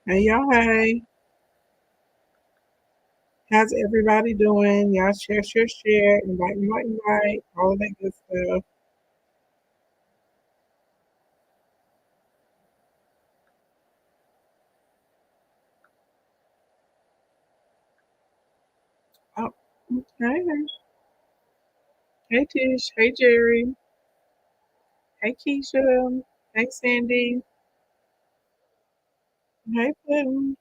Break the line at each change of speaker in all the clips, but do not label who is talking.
Hey y'all, hey. How's everybody doing? Y'all share, invite, all of that good stuff. Oh, okay. Hey Tish, hey Jerry, hey Keisha, hey Sandy, hey Puddin'.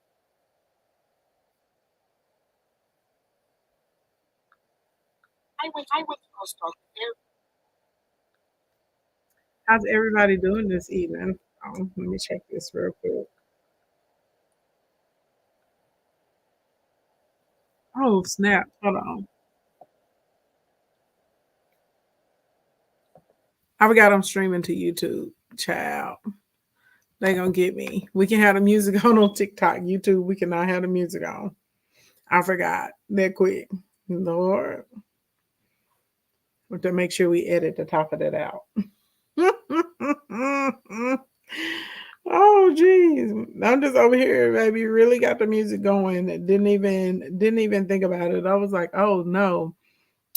How's everybody doing this evening? Oh, let me check this real quick. Oh, snap. Hold on. I forgot I'm streaming to YouTube. Child. They gonna get me. We can have the music on TikTok. YouTube, we cannot have the music on. I forgot that quick. Lord. To make sure we edit the top of that out. Oh geez. I'm just over here, baby. Really got the music going. Didn't even think about it. I was like, oh no.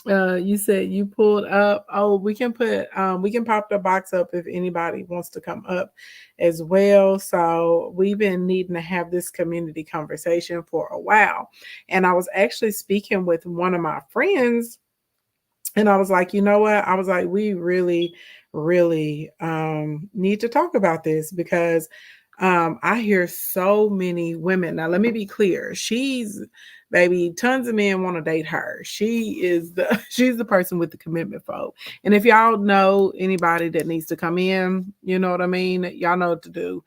You said you pulled up. Oh, we can pop the box up if anybody wants to come up as well. So we've been needing to have this community conversation for a while. And I was actually speaking with one of my friends, and I was like, you know what? I was like, we really, really need to talk about this because I hear so many women. Now, let me be clear. She's, baby, tons of men want to date her. She is the she's the person with the commitment folk. And if y'all know anybody that needs to come in, you know what I mean? Y'all know what to do.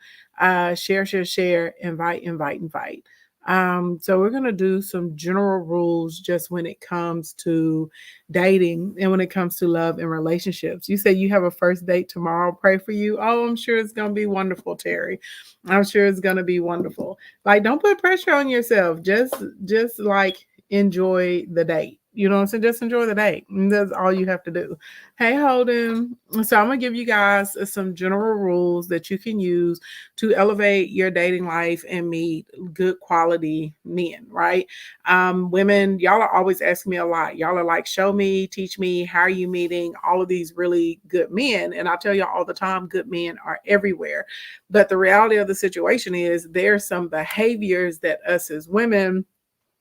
Share, invite. So we're gonna do some general rules just when it comes to dating and when it comes to love and relationships. You say you have a first date tomorrow. Pray for you. Oh, I'm sure it's going to be wonderful, Terry. I'm sure it's going to be wonderful. Like, don't put pressure on yourself. Just like enjoy the date. You know what I'm saying? Just enjoy the date. And that's all you have to do. Hey, Holden. So I'm gonna give you guys some general rules that you can use to elevate your dating life and meet good quality men, right? Women, y'all are always asking me a lot. Y'all are like, show me, teach me, how are you meeting all of these really good men? And I tell y'all all the time, good men are everywhere. But the reality of the situation is there's some behaviors that us as women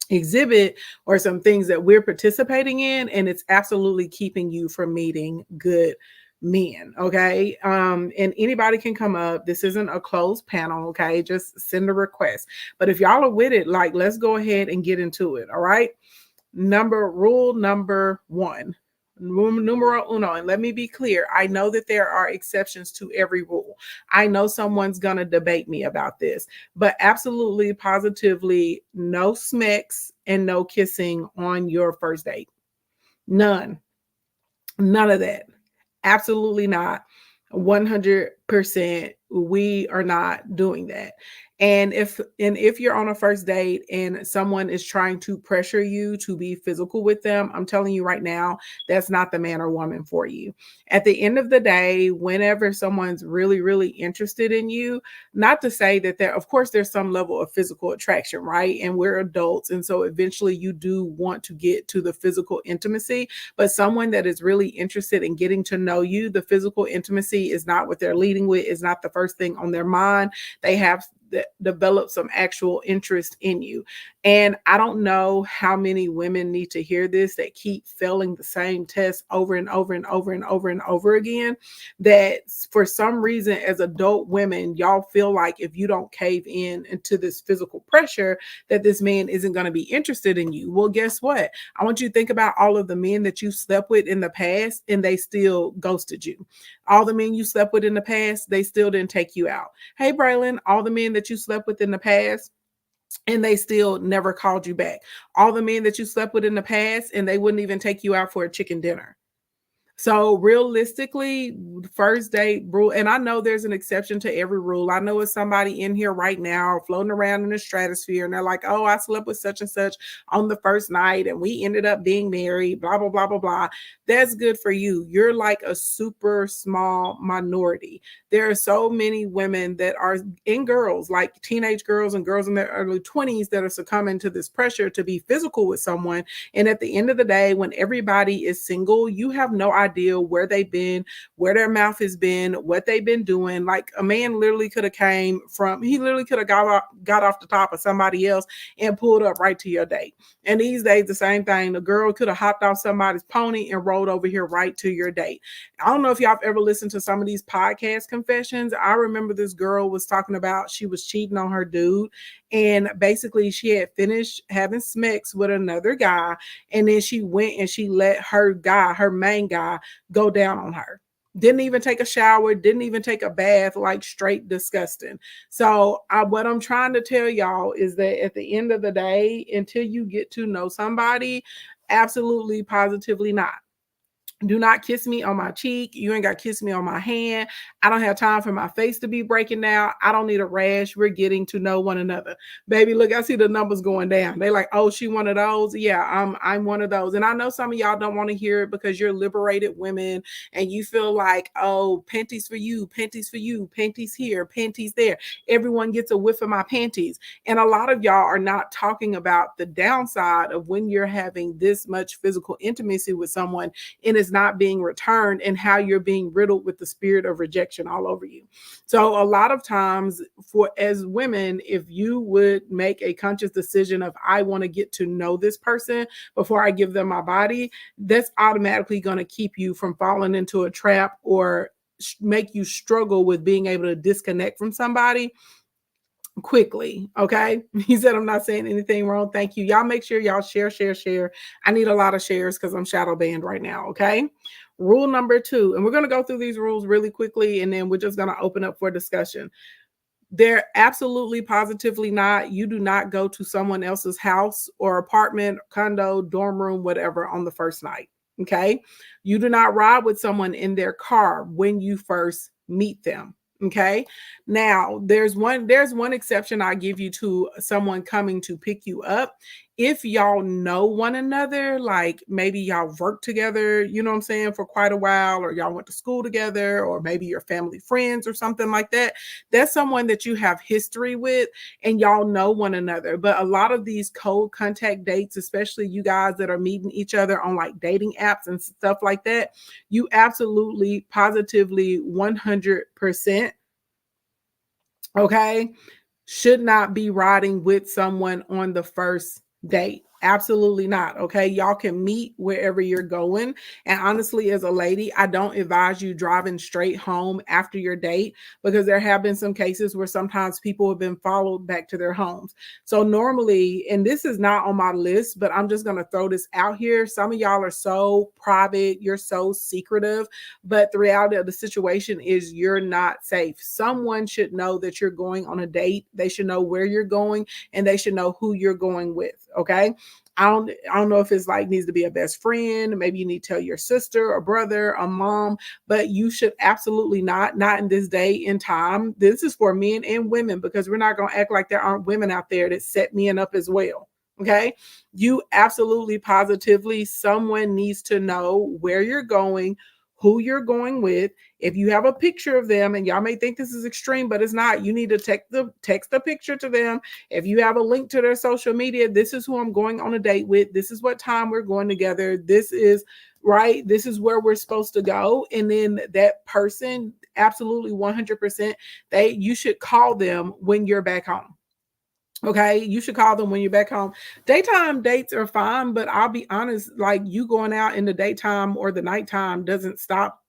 exhibit or some things that we're participating in, and it's absolutely keeping you from meeting good men. Okay. And anybody can come up. This isn't a closed panel. Okay, just send a request. But if y'all are with it, like, let's go ahead and get into it. All right. Rule number one, numero uno. And let me be clear, I know that there are exceptions to every rule. I know someone's going to debate me about this, but absolutely, positively, no smecks and no kissing on your first date. None. None of that. Absolutely not. 100% we are not doing that. And if you're on a first date and someone is trying to pressure you to be physical with them, I'm telling you right now, that's not the man or woman for you. At the end of the day, whenever someone's really, really interested in you, not to say that there, of course, there's some level of physical attraction, right? And we're adults. And so eventually you do want to get to the physical intimacy, but someone that is really interested in getting to know you, the physical intimacy is not what they're leading with, is not the first thing on their mind. They have developed some actual interest in you. And I don't know how many women need to hear this that keep failing the same test over and over and over and over and over again. That for some reason, as adult women, y'all feel like if you don't cave in into this physical pressure, that this man isn't going to be interested in you. Well, guess what? I want you to think about all of the men that you slept with in the past and they still ghosted you. All the men you slept with in the past, they still didn't take you out. Hey, Braylon, all the men that you slept with in the past, and they still never called you back. All the men that you slept with in the past, and they wouldn't even take you out for a chicken dinner. So realistically, first date rule, and I know there's an exception to every rule. I know it's somebody in here right now floating around in the stratosphere and they're like, oh, I slept with such and such on the first night and we ended up being married, blah, blah, blah, blah, blah. That's good for you. You're like a super small minority. There are so many women that are in girls, like teenage girls and girls in their early 20s that are succumbing to this pressure to be physical with someone. And at the end of the day, when everybody is single, you have no idea where they've been, where their mouth has been, what they've been doing. Like a man literally could have he literally could have got off the top of somebody else and pulled up right to your date. And these days, the same thing. The girl could have hopped off somebody's pony and rolled over here right to your date. I don't know if y'all have ever listened to some of these podcast confessions. I remember this girl was talking about she was cheating on her dude. And basically, she had finished having sex with another guy. And then she went and she let her main guy, go down on her. Didn't even take a shower, didn't even take a bath, like straight disgusting. So what I'm trying to tell y'all is that at the end of the day, until you get to know somebody, absolutely, positively not. Do not kiss me on my cheek. You ain't got to kiss me on my hand. I don't have time for my face to be breaking out. I don't need a rash. We're getting to know one another. Baby, look, I see the numbers going down. They like, oh, she one of those. Yeah, I'm one of those. And I know some of y'all don't want to hear it because you're liberated women and you feel like, oh, panties for you, panties for you, panties here, panties there. Everyone gets a whiff of my panties. And a lot of y'all are not talking about the downside of when you're having this much physical intimacy with someone and it's not being returned, and how you're being riddled with the spirit of rejection all over you. So a lot of times for as women, if you would make a conscious decision of I want to get to know this person before I give them my body, that's automatically going to keep you from falling into a trap or make you struggle with being able to disconnect from somebody quickly. Okay. He said, I'm not saying anything wrong. Thank you. Y'all make sure y'all share. I need a lot of shares because I'm shadow banned right now. Okay. Rule number 2, and we're going to go through these rules really quickly and then we're just going to open up for discussion. They're absolutely positively not. You do not go to someone else's house or apartment, condo, dorm room, whatever on the first night. Okay. You do not ride with someone in their car when you first meet them. Okay. Now there's one exception I give you to someone coming to pick you up. If y'all know one another, like maybe y'all worked together, you know what I'm saying, for quite a while, or y'all went to school together, or maybe you're family friends or something like that. That's someone that you have history with and y'all know one another. But a lot of these cold contact dates, especially you guys that are meeting each other on like dating apps and stuff like that, you absolutely, positively, 100%, okay, should not be riding with someone on the first date. Absolutely not. Okay. Y'all can meet wherever you're going. And honestly, as a lady, I don't advise you driving straight home after your date because there have been some cases where sometimes people have been followed back to their homes. So normally, and this is not on my list, but I'm just going to throw this out here. Some of y'all are so private, you're so secretive, but the reality of the situation is you're not safe. Someone should know that you're going on a date. They should know where you're going and they should know who you're going with. Okay. I don't know if it's like needs to be a best friend. Maybe you need to tell your sister or brother or mom, but you should absolutely not in this day and time. This is for men and women because we're not going to act like there aren't women out there that set men up as well. Okay. You absolutely, positively, someone needs to know where you're going, who you're going with. If you have a picture of them, and y'all may think this is extreme, but it's not, you need to text the picture to them. If you have a link to their social media, this is who I'm going on a date with. This is what time we're going together. This is right. This is where we're supposed to go. And then that person, absolutely 100%, you should call them when you're back home. Okay, you should call them when you're back home. Daytime dates are fine, but I'll be honest, like you going out in the daytime or the nighttime doesn't stop.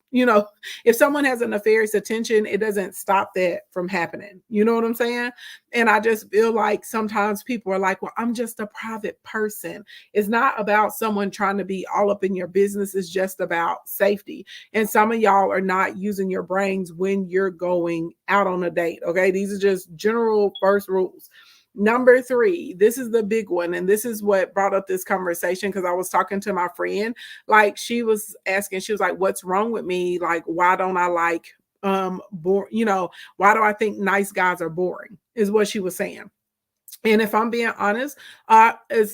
If someone has a nefarious intention, it doesn't stop that from happening. You know what I'm saying? And I just feel like sometimes people are like, well, I'm just a private person. It's not about someone trying to be all up in your business. It's just about safety. And some of y'all are not using your brains when you're going out on a date. Okay, these are just general first rules. Number three, this is the big one. And this is what brought up this conversation because I was talking to my friend. Like, she was asking, she was like, what's wrong with me? Like, why don't I like, why do I think nice guys are boring? Is what she was saying. And if I'm being honest,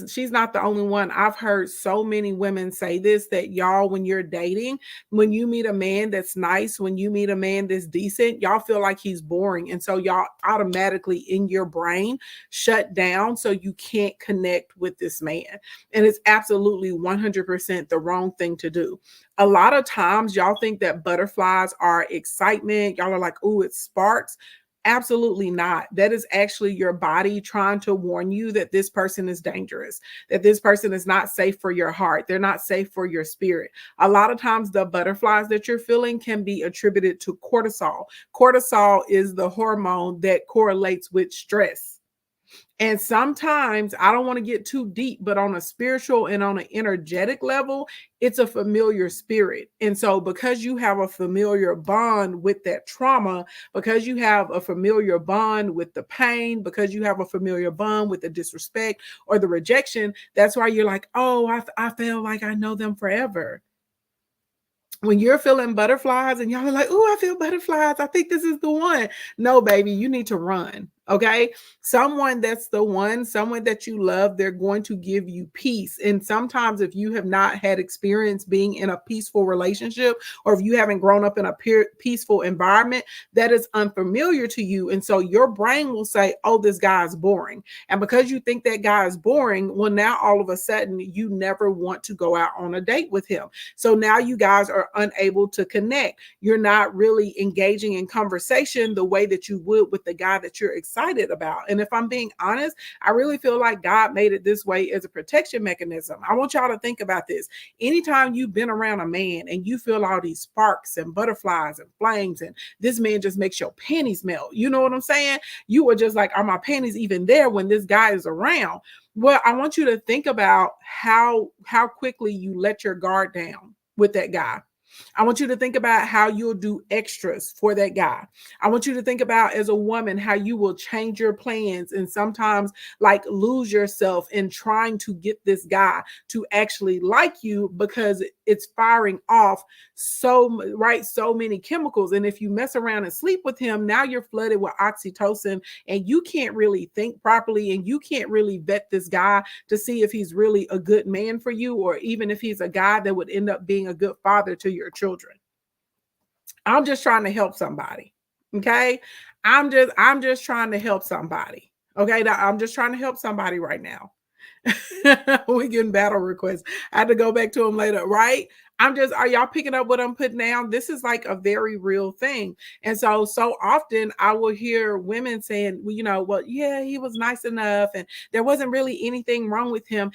she's not the only one. I've heard so many women say this, that y'all, when you're dating, when you meet a man that's nice, when you meet a man that's decent, y'all feel like he's boring. And so y'all automatically in your brain shut down so you can't connect with this man. And it's absolutely 100% the wrong thing to do. A lot of times y'all think that butterflies are excitement. Y'all are like, oh, it sparks. Absolutely not. That is actually your body trying to warn you that this person is dangerous, that this person is not safe for your heart. They're not safe for your spirit. A lot of times, the butterflies that you're feeling can be attributed to cortisol. Cortisol is the hormone that correlates with stress. And sometimes, I don't want to get too deep, but on a spiritual and on an energetic level, it's a familiar spirit. And so, because you have a familiar bond with that trauma, because you have a familiar bond with the pain, because you have a familiar bond with the disrespect or the rejection, that's why you're like, oh, I feel like I know them forever. When you're feeling butterflies and y'all are like, oh, I feel butterflies, I think this is the one. No, baby, you need to run. Okay. Someone that's the one, someone that you love, they're going to give you peace. And sometimes, if you have not had experience being in a peaceful relationship, or if you haven't grown up in a peaceful environment, that is unfamiliar to you. And so your brain will say, oh, this guy is boring. And because you think that guy is boring, well, now all of a sudden you never want to go out on a date with him. So now you guys are unable to connect. You're not really engaging in conversation the way that you would with the guy that you're excited about. And if I'm being honest, I really feel like God made it this way as a protection mechanism. I want y'all to think about this. Anytime you've been around a man and you feel all these sparks and butterflies and flames, and this man just makes your panties melt, you know what I'm saying? You were just like, are my panties even there when this guy is around? Well, I want you to think about how quickly you let your guard down with that guy. I want you to think about how you'll do extras for that guy. I want you to think about, as a woman, how you will change your plans and sometimes like lose yourself in trying to get this guy to actually like you, because it's firing off so many chemicals. And if you mess around and sleep with him, now you're flooded with oxytocin, and you can't really think properly, and you can't really vet this guy to see if he's really a good man for you, or even if he's a guy that would end up being a good father to your children. I'm just trying to help somebody. Okay. I'm just trying to help somebody. Okay. I'm just trying to help somebody right now. We getting battle requests. I had to go back to them later, right? Are y'all picking up what I'm putting down? This is like a very real thing. And so often I will hear women saying, well, well, yeah, he was nice enough, and there wasn't really anything wrong with him.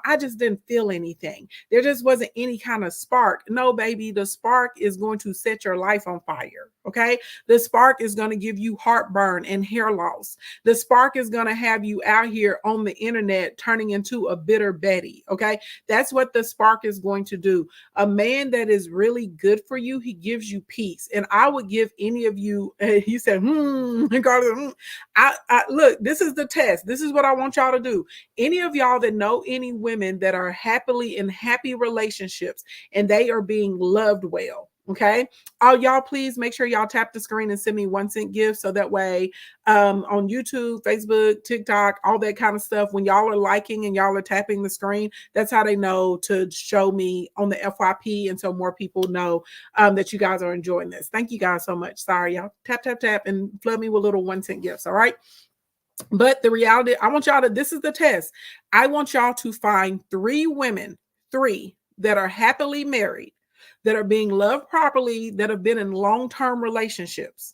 I just didn't feel anything. There just wasn't any kind of spark. No, baby, the spark is going to set your life on fire. Okay. The spark is going to give you heartburn and hair loss. The spark is going to have you out here on the internet turning into a bitter Betty. Okay. That's what the spark is going to do. A man that is really good for you, he gives you peace. And I would give any of you, he said, look, this is the test. This is what I want y'all to do. Any of y'all that know any women that are happily in happy relationships and they are being loved well. Okay. Oh, y'all, please make sure y'all tap the screen and send me 1 cent gift. So that way, on YouTube, Facebook, TikTok, all that kind of stuff, when y'all are liking and y'all are tapping the screen, that's how they know to show me on the FYP. And so more people know that you guys are enjoying this. Thank you guys so much. Sorry, y'all. Tap, tap, tap, and flood me with little 1 cent gifts. All right. But the reality, I want y'all to, this is the test. I want y'all to find 3 women, 3 that are happily married, that are being loved properly, that have been in long-term relationships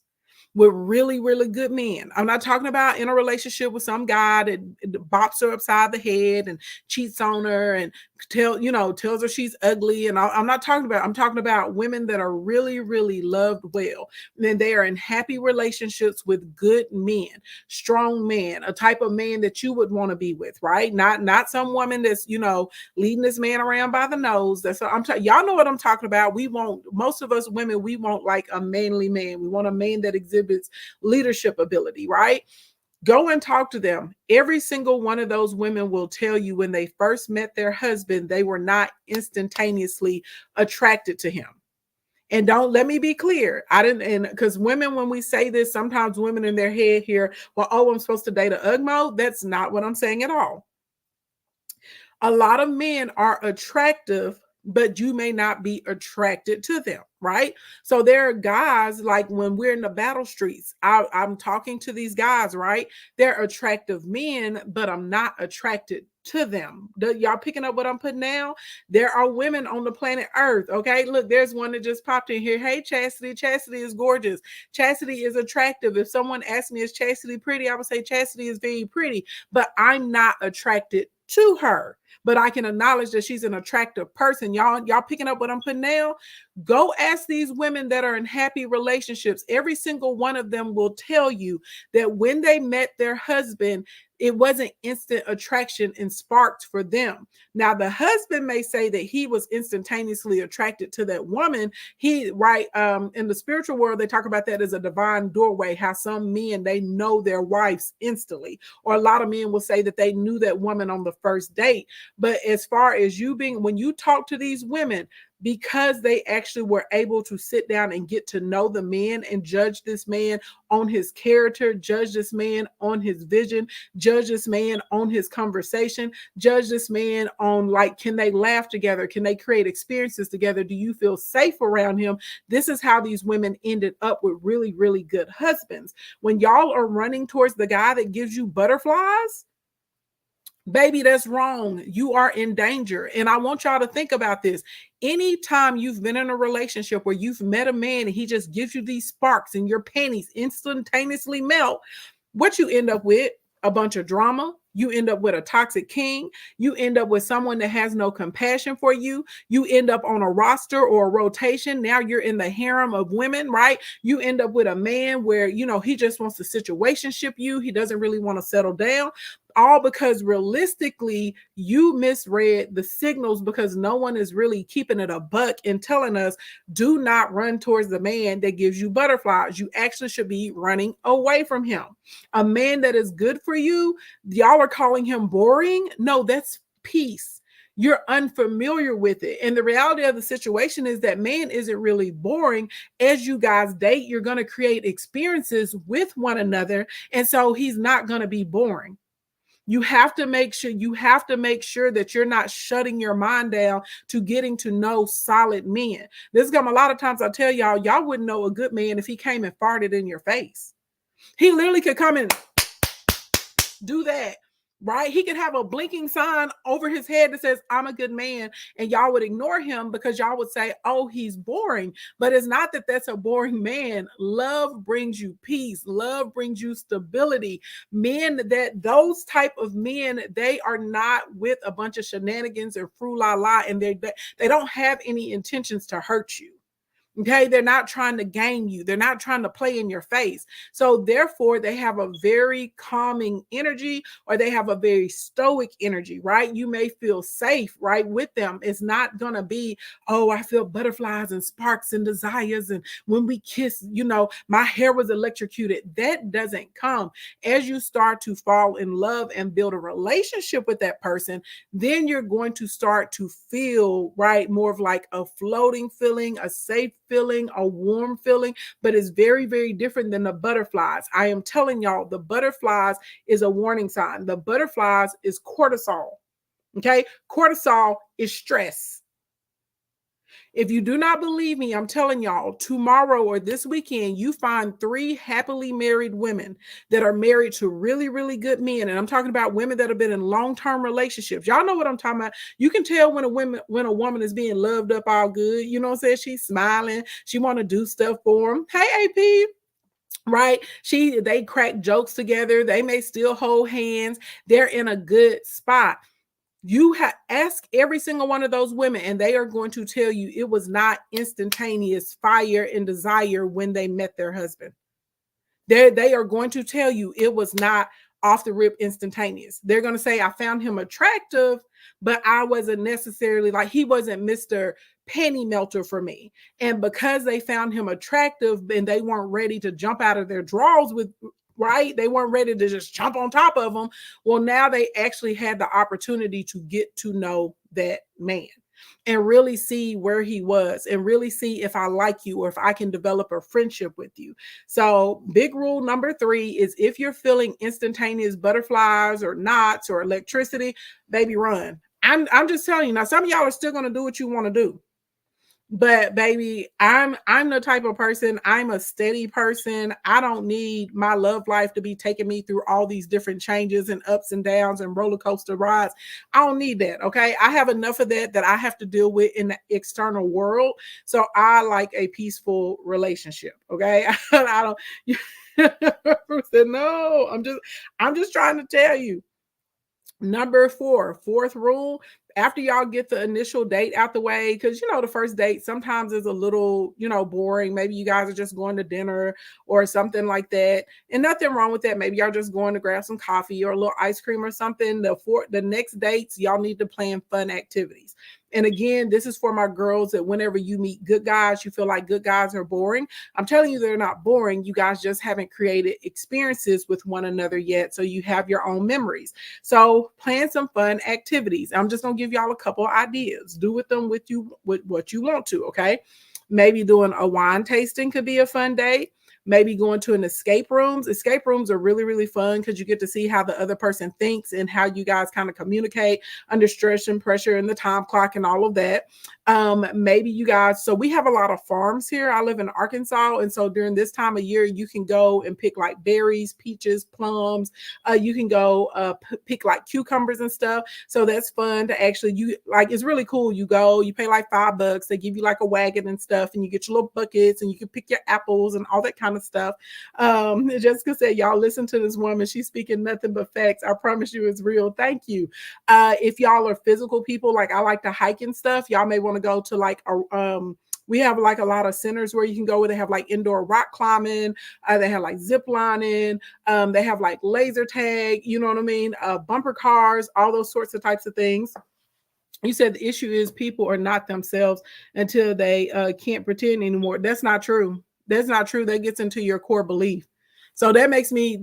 with really, really good men. I'm not talking about in a relationship with some guy that bops her upside the head and cheats on her and tells her she's ugly. And I'm talking about women that are really, really loved well. And they are in happy relationships with good men, strong men, a type of man that you would want to be with, right? Not some woman that's, leading this man around by the nose. Y'all know what I'm talking about. Most of us women, we want like a manly man. We want a man that exhibits leadership ability, right? Go and talk to them. Every single one of those women will tell you when they first met their husband, they were not instantaneously attracted to him. And don't, let me be clear. I didn't, and because women, when we say this, sometimes women in their head hear, well, oh, I'm supposed to date a Ugmo. That's not what I'm saying at all. A lot of men are attractive, but you may not be attracted to them, right? So there are guys, like when we're in the battle streets, I'm talking to these guys, right? They're attractive men, but I'm not attracted to them. Y'all picking up what I'm putting down? There are women on the planet Earth. Okay, look, there's one that just popped in here. Hey, Chastity. Chastity is gorgeous. Chastity is attractive. If someone asked me, is Chastity pretty? I would say Chastity is very pretty, but I'm not attracted to her. But I can acknowledge that she's an attractive person. Y'all picking up what I'm putting down? Go ask these women that are in happy relationships. Every single one of them will tell you that when they met their husband, it wasn't instant attraction and sparked for them. Now, the husband may say that he was instantaneously attracted to that woman. He, right, in the spiritual world, they talk about that as a divine doorway, how some men, they know their wives instantly. Or a lot of men will say that they knew that woman on the first date. But as far as you being, when you talk to these women, because they actually were able to sit down and get to know the man and judge this man on his character, judge this man on his vision, judge this man on his conversation, judge this man on, like, can they laugh together? Can they create experiences together? Do you feel safe around him? This is how these women ended up with really, really good husbands. When y'all are running towards the guy that gives you butterflies, baby, that's wrong. You are in danger. And I want y'all to think about this. Anytime you've been in a relationship where you've met a man and he just gives you these sparks and your panties instantaneously melt, what you end up with, a bunch of drama. You end up with a toxic king. You end up with someone that has no compassion for you. You end up on a roster or a rotation. Now you're in the harem of women, right? You end up with a man where, you know, he just wants to situationship you. He doesn't really want to settle down. All because realistically, you misread the signals, because no one is really keeping it a buck and telling us, do not run towards the man that gives you butterflies. You actually should be running away from him. A man that is good for you, y'all are calling him boring. No, that's peace. You're unfamiliar with it. And the reality of the situation is that man isn't really boring. As you guys date, you're going to create experiences with one another. And so he's not going to be boring. You have to make sure that you're not shutting your mind down to getting to know solid men. This come a lot of times. I tell y'all wouldn't know a good man if he came and farted in your face. He literally could come and do that, right? He could have a blinking sign over his head that says, I'm a good man. And y'all would ignore him because y'all would say, oh, he's boring. But it's not that that's a boring man. Love brings you peace. Love brings you stability. Those type of men, they are not with a bunch of shenanigans or frou-la-la, and they don't have any intentions to hurt you. Okay, they're not trying to game you. They're not trying to play in your face. So therefore, they have a very calming energy, or they have a very stoic energy, right? You may feel safe, right, with them. It's not going to be, oh, I feel butterflies and sparks and desires. And when we kiss, you know, my hair was electrocuted. That doesn't come. As you start to fall in love and build a relationship with that person, then you're going to start to feel, right, more of like a floating feeling, a safe feeling, a warm feeling, but it's very, very different than the butterflies. I am telling y'all, the butterflies is a warning sign. The butterflies is cortisol. Okay. Cortisol is stress. If you do not believe me, I'm telling y'all, tomorrow or this weekend, you find 3 happily married women that are married to really, really good men. And I'm talking about women that have been in long-term relationships. Y'all know what I'm talking about. You can tell when a woman is being loved up all good. You know what I'm saying? She's smiling. She want to do stuff for them. Hey, AP. Right? They crack jokes together. They may still hold hands. They're in a good spot. You ask every single one of those women, and they are going to tell you it was not instantaneous fire and desire when they met their husband. They are going to tell you it was not off the rip instantaneous. They're going to say, I found him attractive, but I wasn't necessarily, like, he wasn't Mr. Penny Melter for me. And because they found him attractive and they weren't ready to jump out of their drawers right? They weren't ready to just jump on top of them. Well, now they actually had the opportunity to get to know that man and really see where he was and really see if I like you or if I can develop a friendship with you. So, big rule number 3 is if you're feeling instantaneous butterflies or knots or electricity, baby, run. I'm just telling you now, some of y'all are still going to do what you want to do. But baby, I'm the type of person, I'm a steady person. I don't need my love life to be taking me through all these different changes and ups and downs and roller coaster rides. I don't need that. Okay. I have enough of that I have to deal with in the external world. So I like a peaceful relationship. Okay. I don't said no. I'm just trying to tell you. Number 4, fourth rule, after y'all get the initial date out the way, because the first date sometimes is a little, boring. Maybe you guys are just going to dinner or something like that. And nothing wrong with that. Maybe y'all just going to grab some coffee or a little ice cream or something. The next dates, y'all need to plan fun activities. And again, this is for my girls that whenever you meet good guys, you feel like good guys are boring. I'm telling you, they're not boring. You guys just haven't created experiences with one another yet. So you have your own memories. So plan some fun activities. I'm just going to give y'all a couple of ideas. Do with them with what you want to, okay? Maybe doing a wine tasting could be a fun date. Maybe going to an escape rooms. Escape rooms are really, really fun because you get to see how the other person thinks and how you guys kind of communicate under stress and pressure and the time clock and all of that. Maybe you guys, so we have a lot of farms here. I live in Arkansas. And so during this time of year, you can go and pick like berries, peaches, plums. You can go pick like cucumbers and stuff. So that's fun to actually, it's really cool. You go, you pay like $5. They give you like a wagon and stuff and you get your little buckets and you can pick your apples and all that kind of stuff. Jessica said, y'all listen to this woman. She's speaking nothing but facts. I promise you it's real. Thank you. If y'all are physical people, like I like to hike and stuff, y'all may want to go to like we have like a lot of centers where you can go where they have like indoor rock climbing. They have like zip lining. They have like laser tag, you know what I mean? Bumper cars, all those sorts of types of things. You said the issue is people are not themselves until they can't pretend anymore. That's not true. That's not true. That gets into your core belief. So that makes me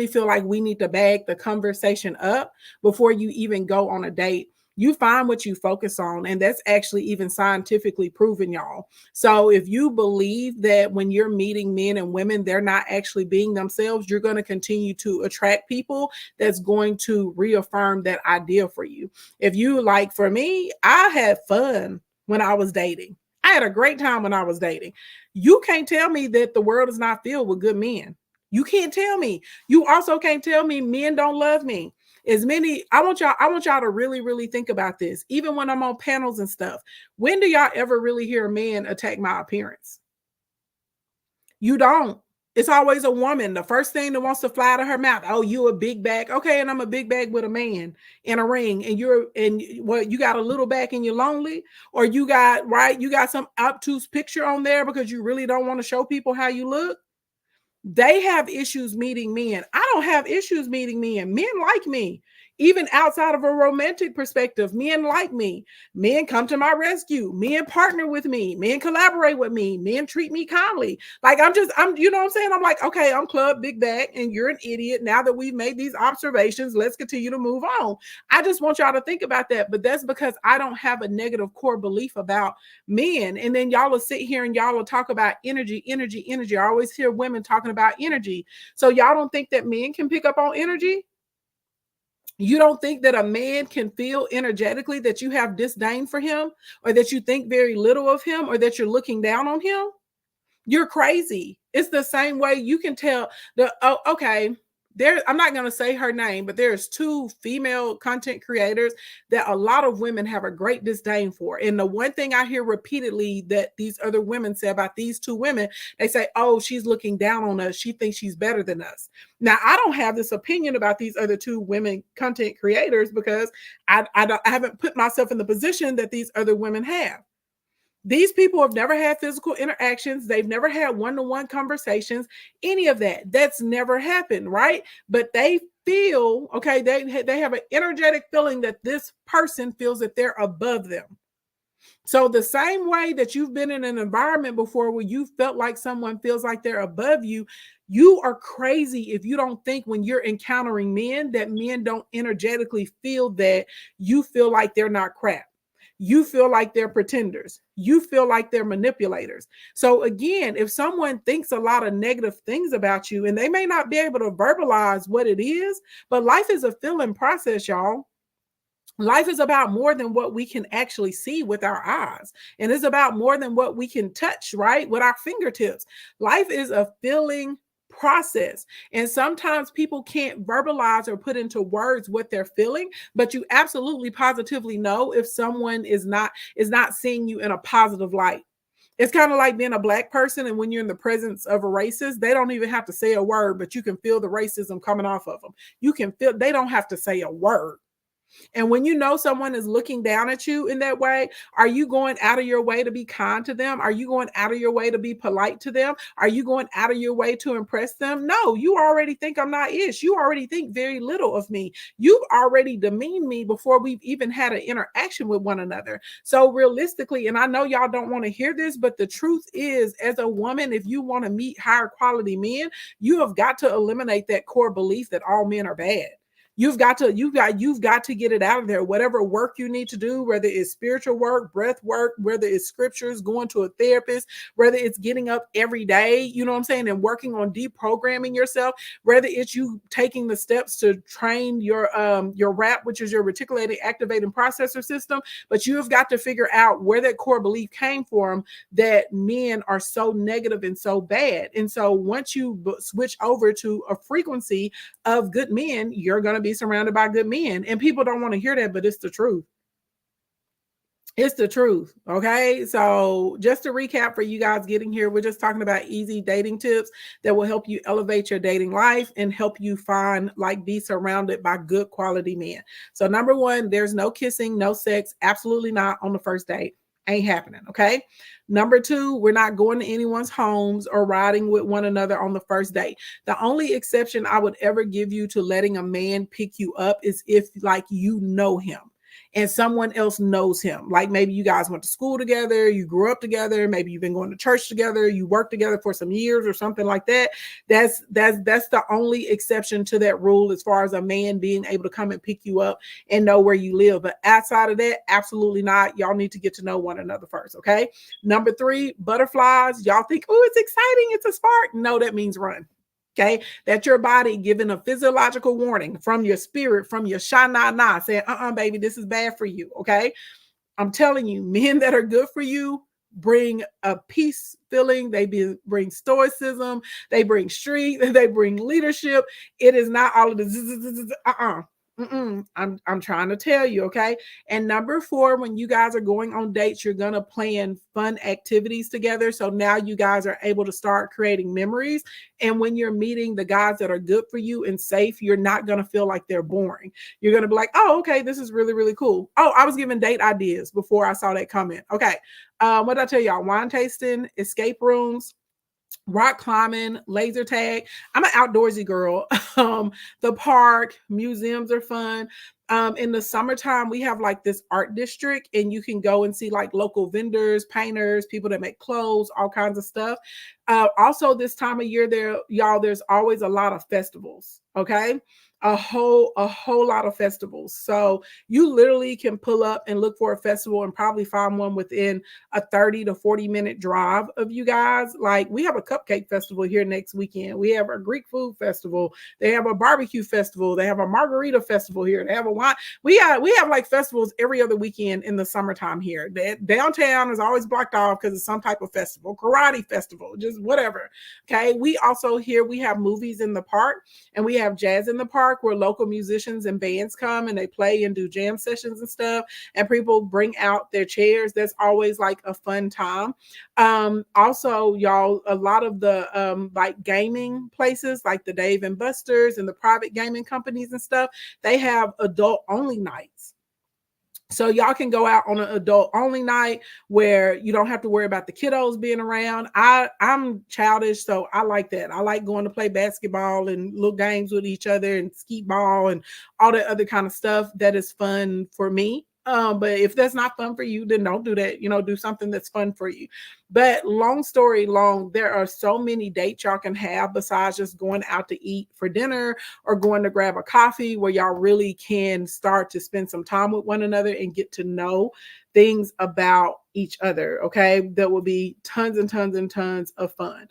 feel like we need to bag the conversation up before you even go on a date. You find what you focus on, and that's actually even scientifically proven, y'all. So if you believe that when you're meeting men and women, they're not actually being themselves, you're going to continue to attract people that's going to reaffirm that idea for you. If you like, for me, I had fun when I was dating. I had a great time when I was dating. You can't tell me that the world is not filled with good men. You can't tell me. You also can't tell me men don't love me. I want y'all to really, really think about this. Even when I'm on panels and stuff, when do y'all ever really hear a man attack my appearance? You don't. It's always a woman. The first thing that wants to fly out of her mouth, oh, you a big bag. Okay, and I'm a big bag with a man in a ring, and you got a little back and you're lonely, or you got some obtuse picture on there because you really don't want to show people how you look. They have issues meeting men. I don't have issues meeting men. Men like me. Even outside of a romantic perspective, men like me. Men come to my rescue. Men partner with me. Men collaborate with me. Men treat me kindly. Like you know what I'm saying? I'm like, okay, I'm Club Big Bag and you're an idiot. Now that we've made these observations, let's continue to move on. I just want y'all to think about that. But that's because I don't have a negative core belief about men. And then y'all will sit here and y'all will talk about energy. I always hear women talking about energy. So y'all don't think that men can pick up on energy? You don't think that a man can feel energetically that you have disdain for him, or that you think very little of him, or that you're looking down on him? You're crazy. It's the same way you can tell okay. I'm not going to say her name, but there's 2 female content creators that a lot of women have a great disdain for. And the one thing I hear repeatedly that these other women say about these 2 women, they say, oh, she's looking down on us. She thinks she's better than us. Now, I don't have this opinion about these other 2 women content creators because I haven't put myself in the position that these other women have. These people have never had physical interactions. They've never had one-to-one conversations, any of that. That's never happened, right? But they feel, okay, they have an energetic feeling that this person feels that they're above them. So the same way that you've been in an environment before where you felt like someone feels like they're above you, you are crazy if you don't think when you're encountering men that men don't energetically feel that you feel like they're not crap. You feel like they're pretenders. You feel like they're manipulators. So again, if someone thinks a lot of negative things about you and they may not be able to verbalize what it is, but life is a feeling process, y'all. Life is about more than what we can actually see with our eyes, and it's about more than what we can touch, right, with our fingertips. Life is a feeling process, and sometimes people can't verbalize or put into words what they're feeling, but you absolutely positively know if someone is not seeing you in a positive light. It's kind of like being a black person, and when you're in the presence of a racist, they don't even have to say a word, but you can feel the racism coming off of them. You can feel, they don't have to say a word. And when you know someone is looking down at you in that way, are you going out of your way to be kind to them? Are you going out of your way to be polite to them? Are you going out of your way to impress them? No, you already think I'm not ish. You already think very little of me. You've already demeaned me before we've even had an interaction with one another. So realistically, and I know y'all don't want to hear this, but the truth is, as a woman, if you want to meet higher quality men, you have got to eliminate that core belief that all men are bad. You've got to get it out of there. Whatever work you need to do, whether it's spiritual work, breath work, whether it's scriptures, going to a therapist, whether it's getting up every day, you know what I'm saying, and working on deprogramming yourself, whether it's you taking the steps to train your RAP, which is your reticulated activating processor system. But you have got to figure out where that core belief came from, that men are so negative and so bad. And so once you switch over to a frequency of good men, you're going to be surrounded by good men. And people don't want to hear that, but it's the truth. It's the truth. Okay. So, just to recap for you guys getting here, we're just talking about easy dating tips that will help you elevate your dating life and help you find, like, be surrounded by good quality men. So, number one, there's no kissing, no sex, absolutely not on the first date. Ain't happening. Okay. Number two, we're not going to anyone's homes or riding with one another on the first date. The only exception I would ever give you to letting a man pick you up is if, like, you know him and someone else knows him. Like, maybe you guys went to school together, you grew up together, maybe you've been going to church together, you worked together for some years or something like that. That's the only exception to that rule, as far as a man being able to come and pick you up and know where you live. But outside of that, absolutely not. Y'all need to get to know one another first. Okay. Number three, butterflies. Y'all think, oh, it's exciting, it's a spark. No, that means run. Okay, that's your body giving a physiological warning from your spirit, from your shana, saying, baby, this is bad for you. Okay, I'm telling you, men that are good for you bring a peace feeling. Bring stoicism. They bring strength. They bring leadership. It is not all of this. I'm trying to tell you, okay? And number four, when you guys are going on dates, you're going to plan fun activities together. So now you guys are able to start creating memories. And when you're meeting the guys that are good for you and safe, you're not going to feel like they're boring. You're going to be like, oh, okay, this is really, really cool. Oh, I was giving date ideas before I saw that comment. Okay. What did I tell y'all? Wine tasting, escape rooms, rock climbing, laser tag. I'm an outdoorsy girl. The park, museums are fun. In the summertime, we have like this art district, and you can go and see like local vendors, painters, people that make clothes, all kinds of stuff. Also, this time of year, there's always a lot of festivals. Okay. A whole lot of festivals. So you literally can pull up and look for a festival and probably find one within a 30 to 40-minute drive of you guys. Like, we have a cupcake festival here next weekend. We have a Greek food festival. They have a barbecue festival. They have a margarita festival here. They have a wine. We have like festivals every other weekend in the summertime here. Downtown is always blocked off because it's some type of festival, karate festival, just whatever. Okay. We have movies in the park, and we have jazz in the park, where local musicians and bands come and they play and do jam sessions and stuff, and people bring out their chairs. That's always like a fun time. Also, y'all, a lot of the like gaming places, like the Dave and Buster's and the private gaming companies and stuff, they have adult only nights. So y'all can go out on an adult only night where you don't have to worry about the kiddos being around. I'm childish, so I like that. I like going to play basketball and little games with each other and skeet ball and all that other kind of stuff. That is fun for me. But if that's not fun for you, then don't do that. Do something that's fun for you. But long story long, there are so many dates y'all can have besides just going out to eat for dinner or going to grab a coffee, where y'all really can start to spend some time with one another and get to know things about each other. Okay. That will be tons and tons and tons of fun.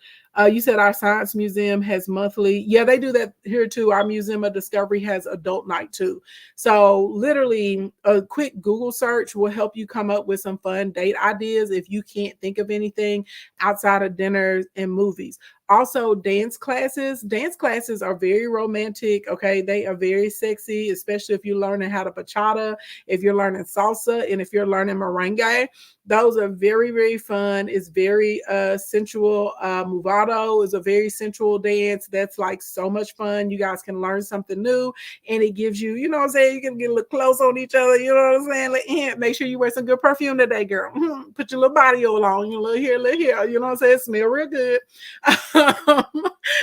You said our science museum has monthly. Yeah, they do that here too. Our Museum of Discovery has adult night too. So literally a quick Google search will help you come up with some fun date ideas if you can't think of anything outside of dinners and movies. Also, dance classes. Dance classes are very romantic. Okay. They are very sexy, especially if you're learning how to bachata, if you're learning salsa, and if you're learning merengue. Those are very, very fun. It's very sensual. Movado is a very sensual dance that's like so much fun. You guys can learn something new, and it gives you, you know what I'm saying, you can get a little close on each other, you know what I'm saying? Like, make sure you wear some good perfume today, girl. Put your little body oil on, your little here, you know what I'm saying? Smell real good.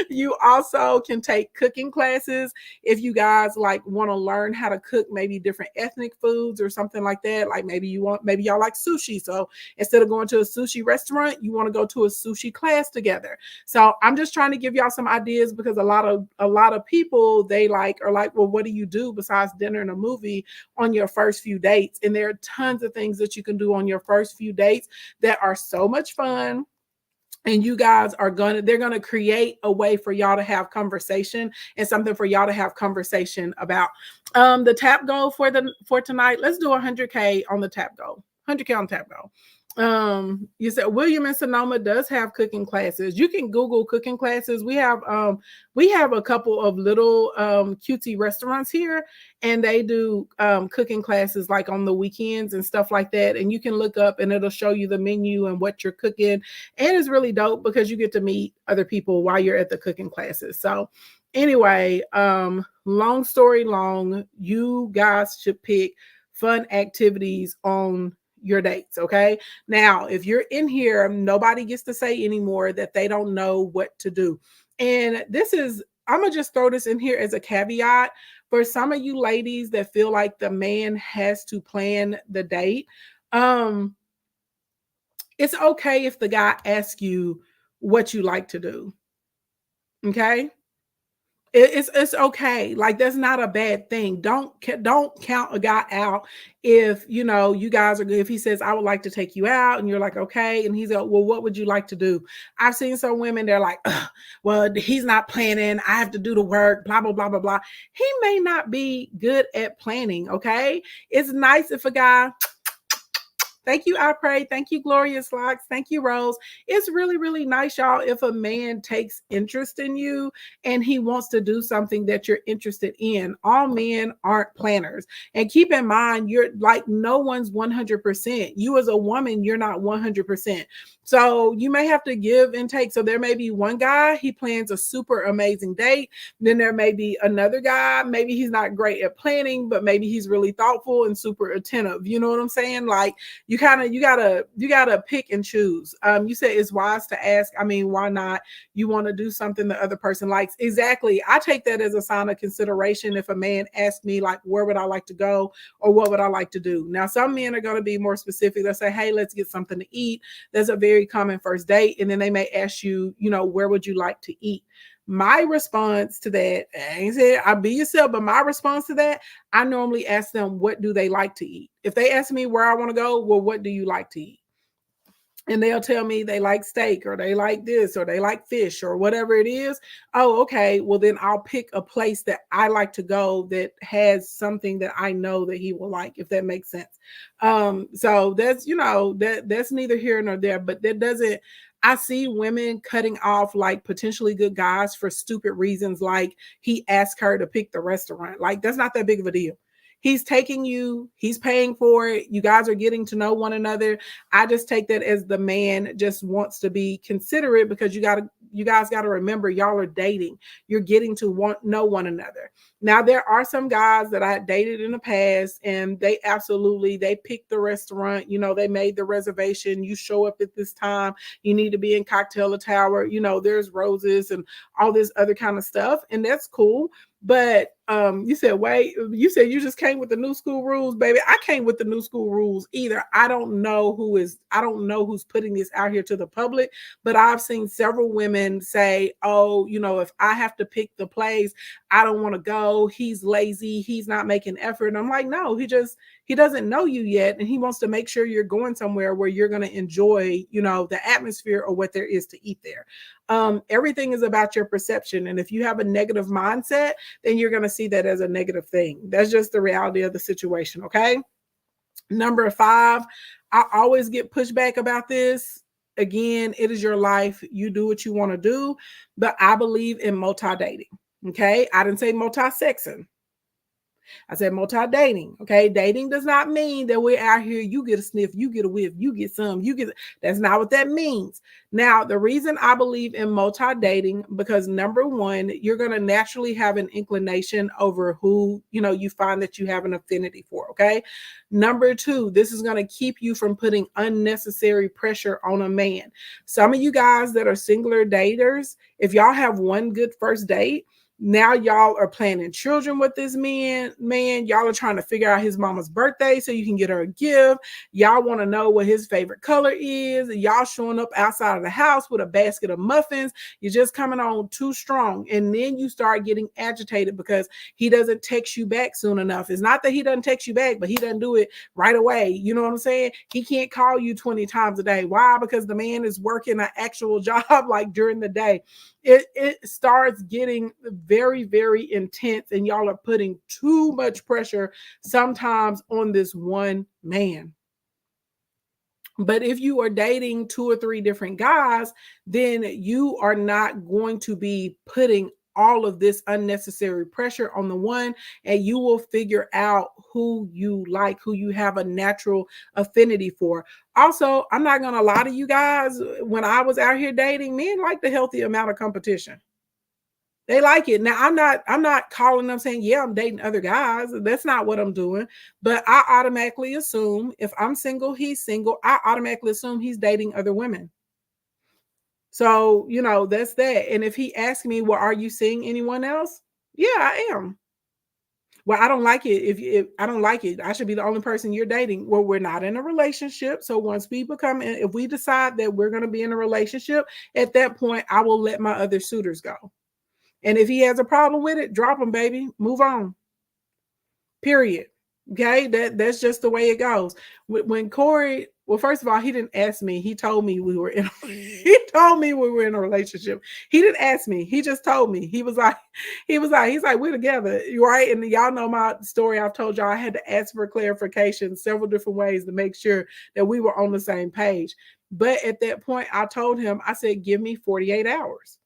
You also can take cooking classes if you guys like want to learn how to cook maybe different ethnic foods or something like that. Like maybe y'all like sushi. So instead of going to a sushi restaurant, you want to go to a sushi class together. So I'm just trying to give y'all some ideas, because a lot of people, they are like, well, what do you do besides dinner and a movie on your first few dates? And there are tons of things that you can do on your first few dates that are so much fun, and you guys they're gonna create a way for y'all to have conversation and something for y'all to have conversation about. The tap goal for tonight, let's do 100K on the tap goal. 100K on tap goal. You said William and Sonoma does have cooking classes. You can Google cooking classes. We have a couple of little cutesy restaurants here, and they do cooking classes like on the weekends and stuff like that. And you can look up and it'll show you the menu and what you're cooking. And it's really dope because you get to meet other people while you're at the cooking classes. So anyway, long story long, you guys should pick fun activities on your dates. Okay. Now, if you're in here, nobody gets to say anymore that they don't know what to do. And I'm going to just throw this in here as a caveat for some of you ladies that feel like the man has to plan the date. It's okay if the guy asks you what you like to do. Okay. It's okay. Like, that's not a bad thing. Don't count a guy out if you guys are good. If he says, I would like to take you out, and you're like, okay, and he's like, well, what would you like to do? I've seen some women, they're like, well, he's not planning, I have to do the work, blah blah blah blah blah. He may not be good at planning. Okay, it's nice if a guy, thank you, I pray. Thank you, Glorious Locks. Thank you, Rose. It's really, really nice, y'all, if a man takes interest in you and he wants to do something that you're interested in. All men aren't planners. And keep in mind, you're like, no one's 100%. You as a woman, you're not 100%. So you may have to give and take. So there may be one guy, he plans a super amazing date. Then there may be another guy, maybe he's not great at planning, but maybe he's really thoughtful and super attentive. You know what I'm saying? Like, you gotta pick and choose. You said it's wise to ask. I mean, why not? You want to do something the other person likes. Exactly. I take that as a sign of consideration. If a man asks me, like, where would I like to go, or what would I like to do? Now, some men are going to be more specific. They'll say, hey, let's get something to eat. That's a very common first date. And then they may ask you, where would you like to eat? My response to that, I ain't said I'll be yourself, but my response to that, I normally ask them, what do they like to eat? If they ask me where I want to go, well, what do you like to eat? And they'll tell me they like steak, or they like this, or they like fish, or whatever it is. Oh, okay. Well, then I'll pick a place that I like to go that has something that I know that he will like, if that makes sense. So that's, that's neither here nor there, but that doesn't, I see women cutting off like potentially good guys for stupid reasons. Like, he asked her to pick the restaurant. Like, that's not that big of a deal. He's taking you, he's paying for it. You guys are getting to know one another. I just take that as the man just wants to be considerate, because you guys got to remember, y'all are dating. You're getting to know one another. Now, there are some guys that I dated in the past, and they picked the restaurant. They made the reservation. You show up at this time. You need to be in Cocktail Tower. There's roses and all this other kind of stuff, and that's cool. But you said, wait, you said you just came with the new school rules, baby. I came with the new school rules either. I don't know who's putting this out here to the public, but I've seen several women say, oh, if I have to pick the place, I don't want to go. He's lazy, he's not making effort. And I'm like, no, he doesn't know you yet, and he wants to make sure you're going somewhere where you're going to enjoy, the atmosphere or what there is to eat there. Everything is about your perception, and if you have a negative mindset, then you're going to see that as a negative thing. That's just the reality of the situation. Okay. Number 5, I always get pushback about this. Again, it is your life. You do what you want to do, but I believe in multi dating. Okay. I didn't say multi sexing. I said multi-dating. Okay. Dating does not mean that we're out here, you get a sniff, you get a whiff, you get some, that's not what that means. Now, the reason I believe in multi-dating, because number 1, you're going to naturally have an inclination over who, you find that you have an affinity for. Okay. Number 2, this is going to keep you from putting unnecessary pressure on a man. Some of you guys that are singular daters, if y'all have one good first date, now y'all are planning children with this man. Y'all are trying to figure out his mama's birthday so you can get her a gift. Y'all want to know what his favorite color is. Y'all showing up outside of the house with a basket of muffins. You're just coming on too strong. And then you start getting agitated because he doesn't text you back soon enough. It's not that he doesn't text you back, but he doesn't do it right away. You know what I'm saying? He can't call you 20 times a day. Why? Because the man is working an actual job like during the day. It starts getting very, very intense, and y'all are putting too much pressure sometimes on this one man. But if you are dating 2 or 3 different guys, then you are not going to be putting all of this unnecessary pressure on the one, and you will figure out who you like, who you have a natural affinity for. Also, I'm not going to lie to you guys. When I was out here dating, men like the healthy amount of competition. They like it. Now, I'm not calling them saying, yeah, I'm dating other guys. That's not what I'm doing. But I automatically assume if I'm single, he's single. I automatically assume he's dating other women. So, that's that. And if he asks me, well, are you seeing anyone else? Yeah, I am. Well, I don't like it. If I don't like it, I should be the only person you're dating. Well, we're not in a relationship. So once we if we decide that we're going to be in a relationship, at that point, I will let my other suitors go. And if he has a problem with it, drop him, baby. Move on. Period. Okay, that's just the way it goes. When Corey, well, first of all, he didn't ask me. He told me we were in. He told me we were in a relationship. He didn't ask me. He just told me. He's like, we're together, right? And y'all know my story. I've told y'all I had to ask for clarification several different ways to make sure that we were on the same page. But at that point, I told him, I said, give me 48 hours.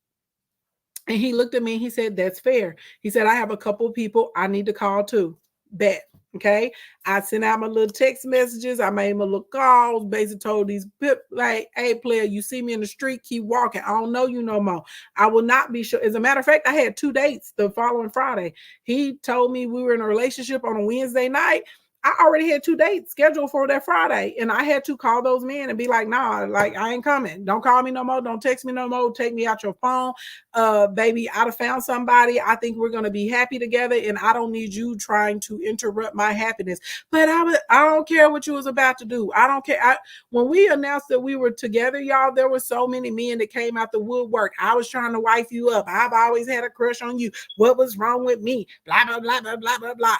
And he looked at me and he said, that's fair. He said, I have a couple of people I need to call too. Bet. Okay. I sent out my little text messages. I made my little calls, basically told these pip, like, hey, player, you see me in the street, keep walking. I don't know you no more. I will not be sure. As a matter of fact, I had 2 dates the following Friday. He told me we were in a relationship on a Wednesday night. I already had 2 dates scheduled for that Friday, and I had to call those men and be like, nah, like, I ain't coming. Don't call me no more. Don't text me no more. Take me out your phone. Baby, I'd have found somebody. I think we're going to be happy together, and I don't need you trying to interrupt my happiness. But I don't care what you was about to do. I don't care. When we announced that we were together, y'all, there were so many men that came out the woodwork. I was trying to wife you up. I've always had a crush on you. What was wrong with me? Blah, blah, blah, blah, blah, blah, blah.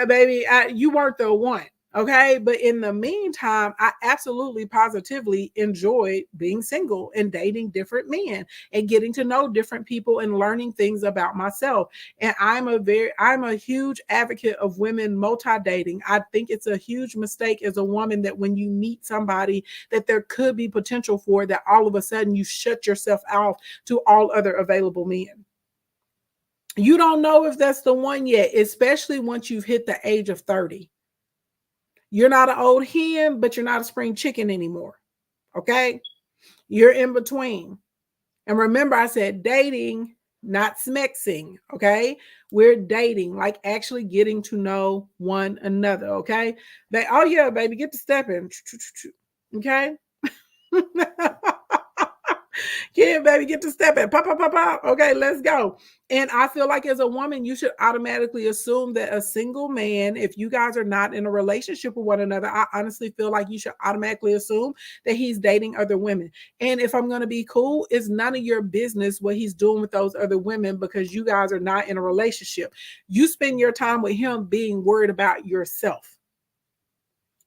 Baby, you weren't the one. Okay. But in the meantime, I absolutely positively enjoyed being single and dating different men and getting to know different people and learning things about myself. And I'm a huge advocate of women multi-dating. I think it's a huge mistake as a woman that when you meet somebody that there could be potential for, that all of a sudden you shut yourself off to all other available men. You don't know if that's the one yet, especially once you've hit the age of 30. You're not an old hen, but you're not a spring chicken anymore. Okay? You're in between. And remember, I said dating, not smexing. Okay? We're dating, like actually getting to know one another. Okay? Oh, yeah, baby, get to stepping. Okay? Yeah, baby, get to stepping. Pop, pop, pop, pop. Okay, let's go. And I feel like as a woman, you should automatically assume that a single man, if you guys are not in a relationship with one another, I honestly feel like you should automatically assume that he's dating other women. And if I'm going to be cool, it's none of your business what he's doing with those other women because you guys are not in a relationship. You spend your time with him being worried about yourself.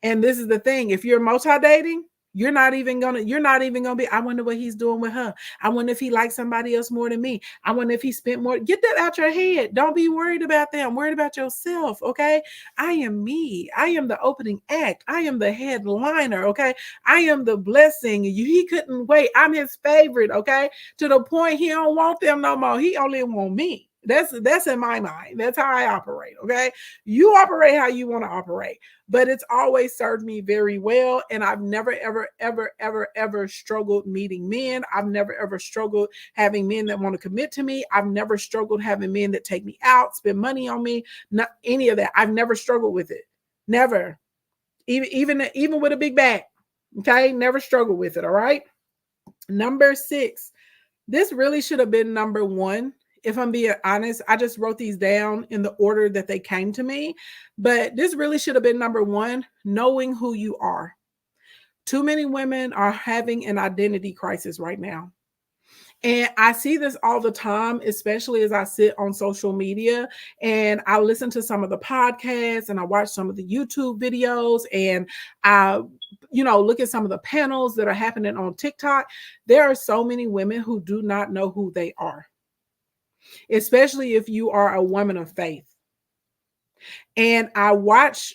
And this is the thing, if you're multi-dating, you're not even gonna be, I wonder what he's doing with her. I wonder if he likes somebody else more than me. I wonder if he spent more. Get that out your head. Don't be worried about them. Worried about yourself. Okay. I am me. I am the opening act. I am the headliner. Okay. I am the blessing. He couldn't wait. I'm his favorite. Okay. To the point he don't want them no more. He only want me. That's in my mind. That's how I operate. Okay. You operate how you want to operate, but it's always served me very well. And I've never, ever, ever, ever, ever struggled meeting men. I've never, ever struggled having men that want to commit to me. I've never struggled having men that take me out, spend money on me, not any of that. I've never struggled with it. Never. Even with a big bag. Okay. Never struggled with it. All right. Number 6. This really should have been number 1. If I'm being honest, I just wrote these down in the order that they came to me. But this really should have been number 1, knowing who you are. Too many women are having an identity crisis right now. And I see this all the time, especially as I sit on social media and I listen to some of the podcasts and I watch some of the YouTube videos and I, look at some of the panels that are happening on TikTok. There are so many women who do not know who they are, especially if you are a woman of faith. And I watch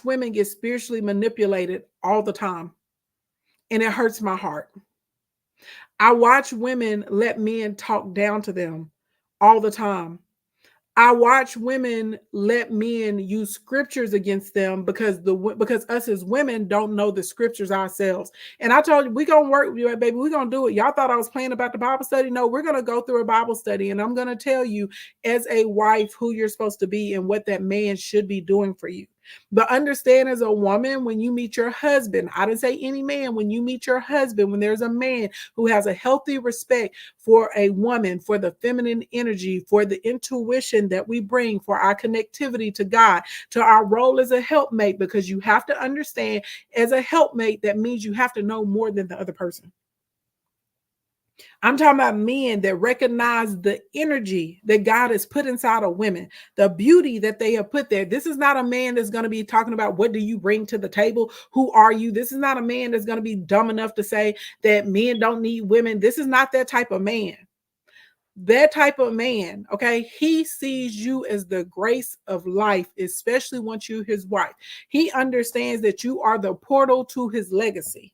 women get spiritually manipulated all the time, and it hurts my heart. I watch women let men talk down to them all the time. I watch women let men use scriptures against them because us as women don't know the scriptures ourselves. And I told you we gonna work, baby. We're gonna do it. Y'all thought I was playing about the Bible study. No, we're gonna go through a Bible study, and I'm gonna tell you as a wife who you're supposed to be and what that man should be doing for you. But understand as a woman, when you meet your husband, I didn't say any man, when you meet your husband, when there's a man who has a healthy respect for a woman, for the feminine energy, for the intuition that we bring, for our connectivity to God, to our role as a helpmate, because you have to understand as a helpmate, that means you have to know more than the other person. I'm talking about men that recognize the energy that God has put inside of women, the beauty that they have put there. This is not a man that's going to be talking about what do you bring to the table? Who are you? This is not a man that's going to be dumb enough to say that men don't need women. This is not that type of man. That type of man, okay, he sees you as the grace of life, especially once you're his wife. He understands that you are the portal to his legacy.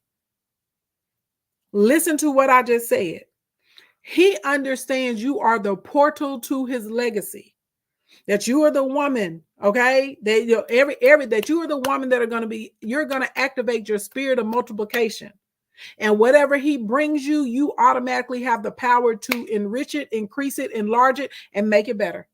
Listen to what I just said. He understands you are the portal to his legacy. That you are the woman, okay? That every that you are the woman that are going to be, you're going to activate your spirit of multiplication. And whatever he brings you, you automatically have the power to enrich it, increase it, enlarge it, and make it better.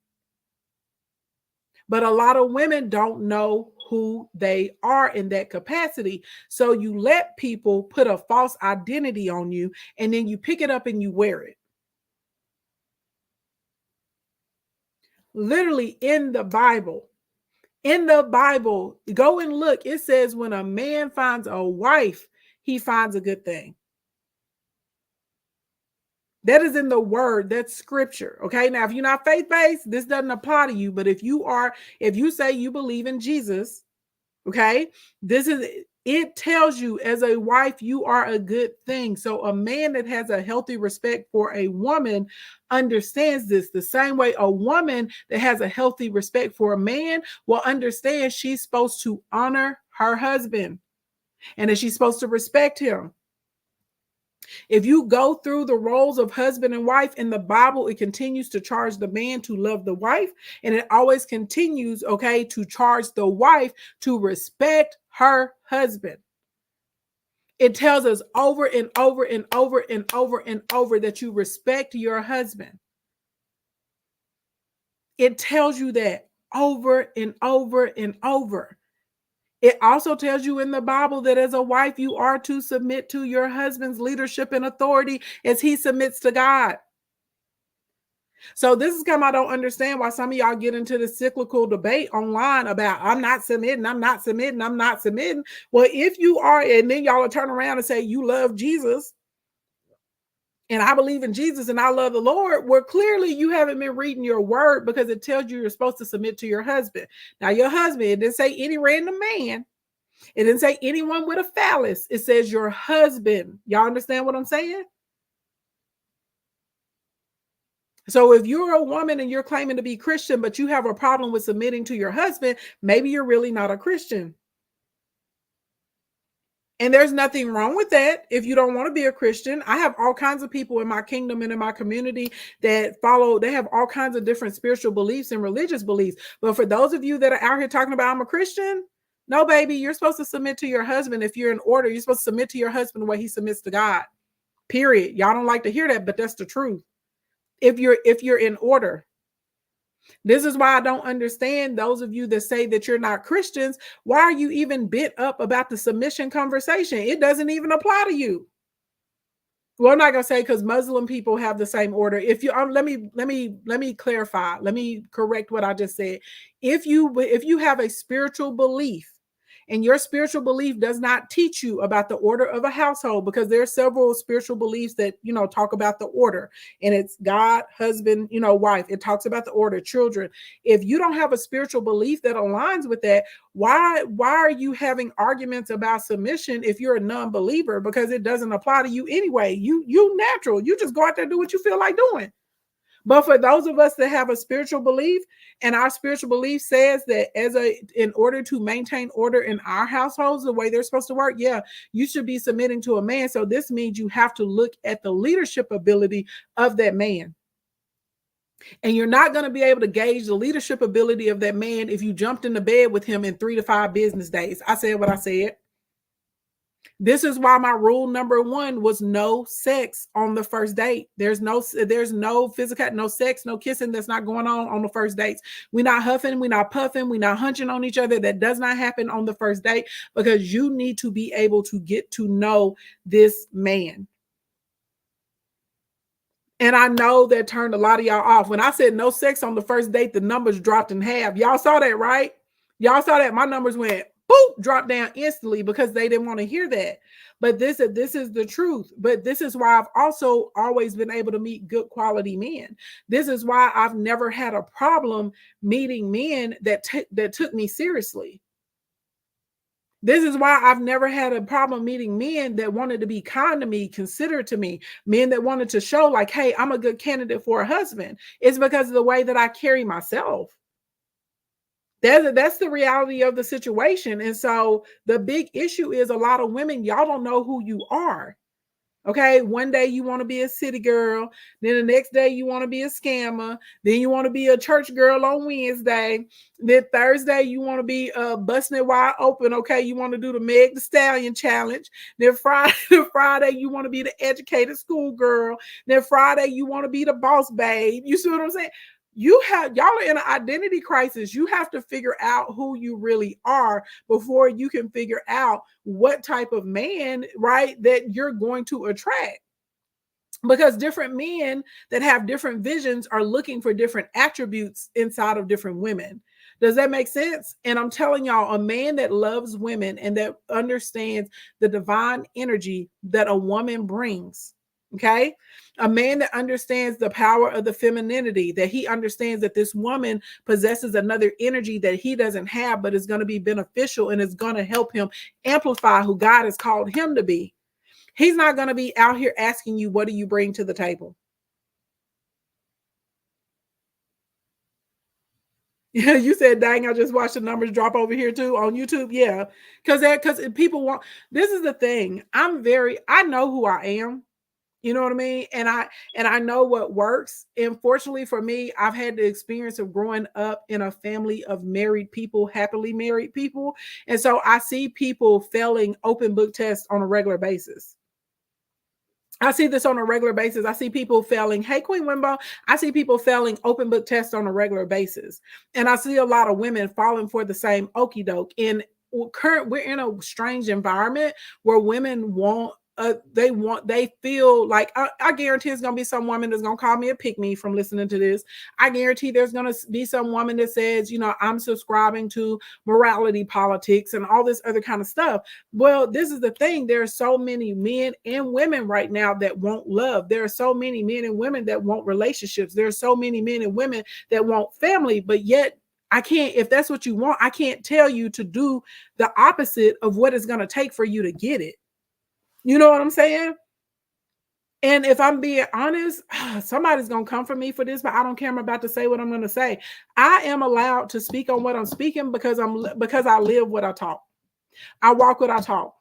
But a lot of women don't know who they are in that capacity. So you let people put a false identity on you, and then you pick it up and you wear it. Literally in the Bible, go and look. It says when a man finds a wife, he finds a good thing. That is in the word. That's scripture. Okay. Now, if you're not faith-based, this doesn't apply to you. But if you say you believe in Jesus, okay, it tells you as a wife, you are a good thing. So a man that has a healthy respect for a woman understands this the same way a woman that has a healthy respect for a man will understand she's supposed to honor her husband and that she's supposed to respect him. If you go through the roles of husband and wife in the Bible, it continues to charge the man to love the wife. And it always continues, okay, to charge the wife to respect her husband. It tells us over and over and over and over and over that you respect your husband. It tells you that over and over and over. It also tells you in the Bible that as a wife, you are to submit to your husband's leadership and authority as he submits to God. So this is kind of, I don't understand why some of y'all get into the cyclical debate online about I'm not submitting, I'm not submitting, I'm not submitting. Well, if you are, and then y'all will turn around and say you love Jesus and I believe in Jesus and I love the Lord, well, clearly you haven't been reading your word, because it tells you you're supposed to submit to your husband. Now, your husband, it didn't say any random man. It didn't say anyone with a phallus. It says your husband. Y'all understand what I'm saying? So if you're a woman and you're claiming to be Christian, but you have a problem with submitting to your husband, maybe you're really not a Christian. And there's nothing wrong with that if you don't want to be a Christian. I have all kinds of people in my kingdom and in my community that follow, they have all kinds of different spiritual beliefs and religious beliefs. But for those of you that are out here talking about I'm a Christian, no, baby, you're supposed to submit to your husband. If you're in order, you're supposed to submit to your husband the way he submits to God. Period. Y'all don't like to hear that, but that's the truth. If you're in order. This is why I don't understand those of you that say that you're not Christians. Why are you even bent up about the submission conversation? It doesn't even apply to you. Well, I'm not gonna say because Muslim people have the same order. If you let me clarify. Let me correct what I just said. If you have a spiritual belief and your spiritual belief does not teach you about the order of a household, because there are several spiritual beliefs that talk about the order, and it's God, husband, wife. It talks about the order, children. If you don't have a spiritual belief that aligns with that, why are you having arguments about submission if you're a non-believer? Because it doesn't apply to you anyway. You natural. You just go out there and do what you feel like doing. But for those of us that have a spiritual belief, and our spiritual belief says that in order to maintain order in our households the way they're supposed to work, yeah, you should be submitting to a man. So this means you have to look at the leadership ability of that man. And you're not going to be able to gauge the leadership ability of that man if you jumped into bed with him in 3 to 5 business days. I said what I said. This is why my rule number 1 was no sex on the first date. There's no physical, no sex, no kissing. That's not going on the first dates. We're not huffing, we're not puffing, we're not hunching on each other. That does not happen on the first date, because you need to be able to get to know this man. And I know that turned a lot of y'all off. When I said no sex on the first date, the numbers dropped in half. Y'all saw that, right? Y'all saw that. My numbers went boop, dropped down instantly because they didn't want to hear that. But this is the truth. But this is why I've also always been able to meet good quality men. This is why I've never had a problem meeting men that took me seriously. This is why I've never had a problem meeting men that wanted to be kind to me, considerate to me, men that wanted to show like, hey, I'm a good candidate for a husband. It's because of the way that I carry myself. That's the reality of the situation. And so the big issue is a lot of women, y'all don't know who you are. Okay, one day you want to be a city girl, then the next day you want to be a scammer, then you want to be a church girl on Wednesday, then Thursday you want to be busting it wide open. Okay, you want to do the Meg the Stallion challenge. Then Friday you want to be the educated schoolgirl. Then Friday you want to be the boss babe. You see what I'm saying? Y'all are in an identity crisis. You have to figure out who you really are before you can figure out what type of man, right, that you're going to attract. Because different men that have different visions are looking for different attributes inside of different women. Does that make sense? And I'm telling y'all, a man that loves women and that understands the divine energy that a woman brings, okay? A man that understands the power of the femininity, that he understands that this woman possesses another energy that he doesn't have, but is going to be beneficial and is going to help him amplify who God has called him to be. He's not going to be out here asking you, what do you bring to the table? Yeah, you said, dang, I just watched the numbers drop over here too on YouTube. Yeah, because people want, this is the thing. I know who I am. You know what I mean? And I know what works. And fortunately for me, I've had the experience of growing up in a family of married people, happily married people. And so I see people failing open book tests on a regular basis. I see this on a regular basis. I see people failing. Hey, Queen Wimbo. I see people failing open book tests on a regular basis. And I see a lot of women falling for the same okey doke. And we're in a strange environment where women want they feel like I guarantee it's gonna be some woman that's gonna call me a pick me from listening to this. I guarantee there's gonna be some woman that says, I'm subscribing to morality politics and all this other kind of stuff. Well, this is the thing. There are so many men and women right now that want love. There are so many men and women that want relationships. There are so many men and women that want family, but yet I can't, if that's what you want, I can't tell you to do the opposite of what it's going to take for you to get it. You know what I'm saying? And if I'm being honest, somebody's going to come for me for this, but I don't care. I'm about to say what I'm going to say. I am allowed to speak on what I'm speaking because I live what I talk. I walk what I talk.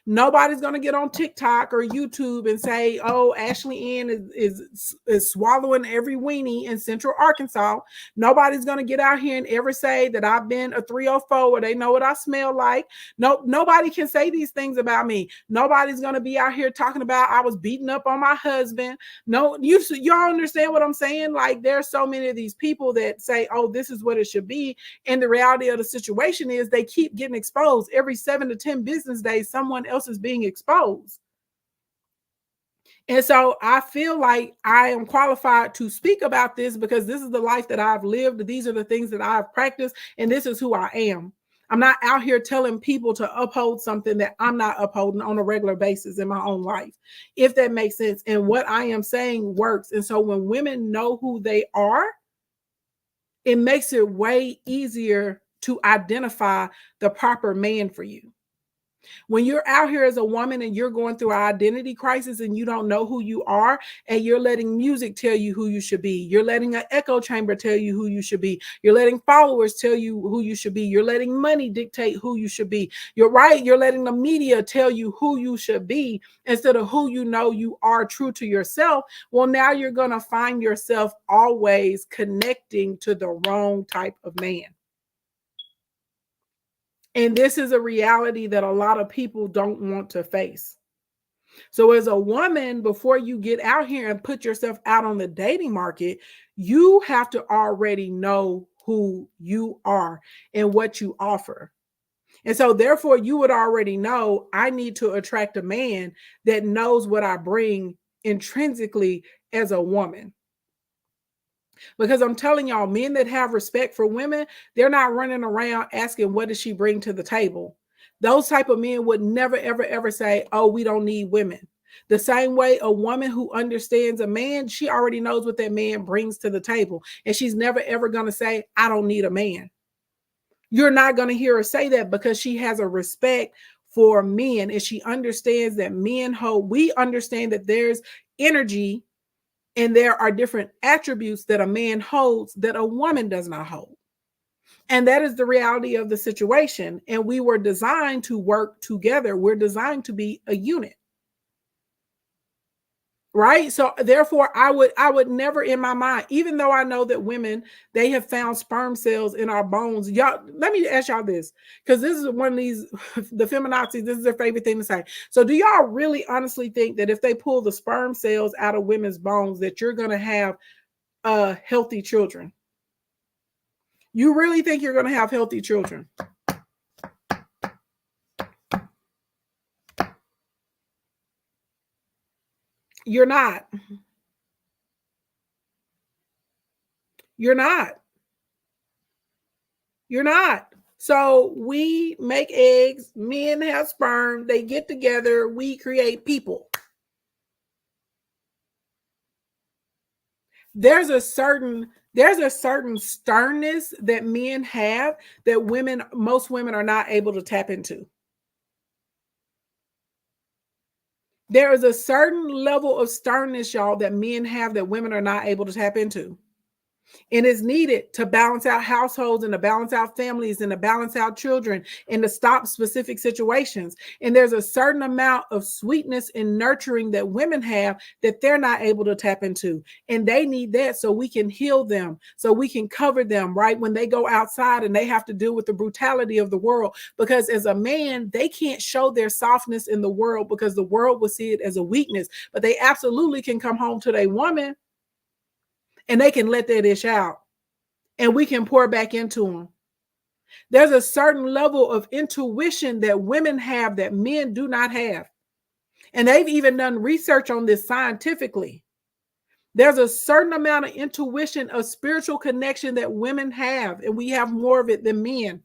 Nobody's going to get on TikTok or YouTube and say, oh, Ashley Ann is swallowing every weenie in Central Arkansas. Nobody's going to get out here and ever say that I've been a 304 or they know what I smell like. No, nobody can say these things about me. Nobody's going to be out here talking about I was beating up on my husband. No, y'all understand what I'm saying? Like, there's so many of these people that say, oh, this is what it should be. And the reality of the situation is they keep getting exposed. Every 7 to 10 business days, someone else is being exposed. And so I feel like I am qualified to speak about this because this is the life that I've lived. These are the things that I've practiced, and this is who I am. I'm not out here telling people to uphold something that I'm not upholding on a regular basis in my own life, if that makes sense. And what I am saying works. And so when women know who they are, it makes it way easier to identify the proper man for you. When you're out here as a woman and you're going through an identity crisis and you don't know who you are, and you're letting music tell you who you should be, you're letting an echo chamber tell you who you should be, you're letting followers tell you who you should be, you're letting money dictate who you should be. You're letting the media tell you who you should be instead of who you are true to yourself. Well, now you're going to find yourself always connecting to the wrong type of man. And this is a reality that a lot of people don't want to face. So as a woman, before you get out here and put yourself out on the dating market, you have to already know who you are and what you offer. And so therefore, you would already know I need to attract a man that knows what I bring intrinsically as a woman. Because I'm telling y'all, men that have respect for women, they're not running around asking, what does she bring to the table? Those type of men would never, ever, ever say, oh, we don't need women. The same way a woman who understands a man, she already knows what that man brings to the table. And she's never, ever going to say, I don't need a man. You're not going to hear her say that because she has a respect for men. And she understands that we understand that there's energy and there are different attributes that a man holds that a woman does not hold. And that is the reality of the situation. And we were designed to work together. We're designed to be a unit. Right? So therefore, I would never in my mind, even though I know that women, they have found sperm cells in our bones. Y'all, let me ask y'all this, because this is one of these, the feminazis, this is their favorite thing to say. So do y'all really honestly think that if they pull the sperm cells out of women's bones, that you're going to have healthy children? You really think you're going to have healthy children? You're not. You're not. You're not. So we make eggs, men have sperm, they get together, we create people. There's a certain sternness that men have that most women are not able to tap into. There is a certain level of sternness, y'all, that men have that women are not able to tap into. And it's needed to balance out households and to balance out families and to balance out children and to stop specific situations. And there's a certain amount of sweetness and nurturing that women have that they're not able to tap into. And they need that so we can heal them, so we can cover them, right? When they go outside and they have to deal with the brutality of the world. Because as a man, they can't show their softness in the world because the world will see it as a weakness. But they absolutely can come home to their woman and they can let that ish out and we can pour back into them. There's a certain level of intuition that women have that men do not have. And they've even done research on this scientifically. There's a certain amount of intuition, of spiritual connection that women have, and we have more of it than men.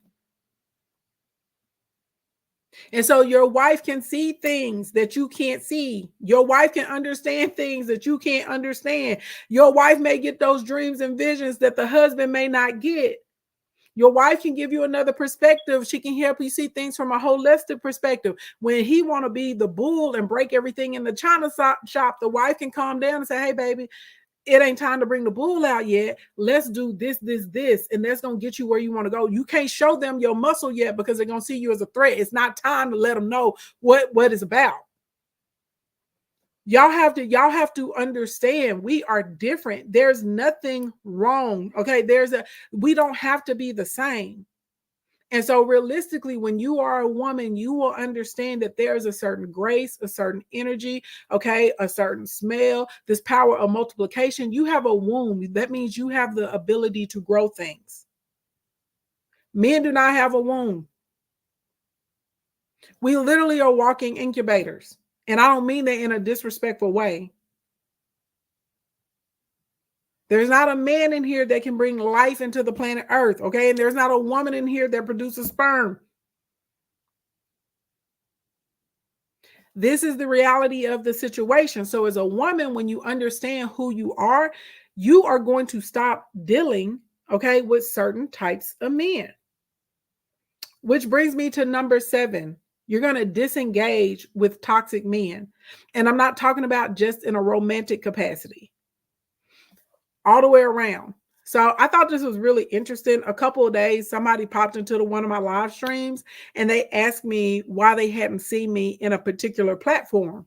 And so your wife can see things that you can't see. Your wife can understand things that you can't understand. Your wife may get those dreams and visions that the husband may not get. Your wife can give you another perspective. She can help you see things from a holistic perspective. When he want to be the bull and break everything in the china shop, the wife can calm down and say, hey, baby, it ain't time to bring the bull out yet. Let's do this, and that's going to get you where you want to go. You can't show them your muscle yet because they're going to see you as a threat. It's not time to let them know what it's about. Y'all have to understand we are different. There's nothing wrong. Okay. We don't have to be the same. And so realistically, when you are a woman, you will understand that there's a certain grace, a certain energy, okay, a certain smell, this power of multiplication. You have a womb. That means you have the ability to grow things. Men do not have a womb. We literally are walking incubators. And I don't mean that in a disrespectful way. There's not a man in here that can bring life into the planet Earth, okay? And there's not a woman in here that produces sperm. This is the reality of the situation. So as a woman, when you understand who you are going to stop dealing, okay, with certain types of men. Which brings me to number 7. You're going to disengage with toxic men. And I'm not talking about just in a romantic capacity. All the way around. So I thought this was really interesting. A couple of days, somebody popped into one of my live streams and they asked me why they hadn't seen me in a particular platform.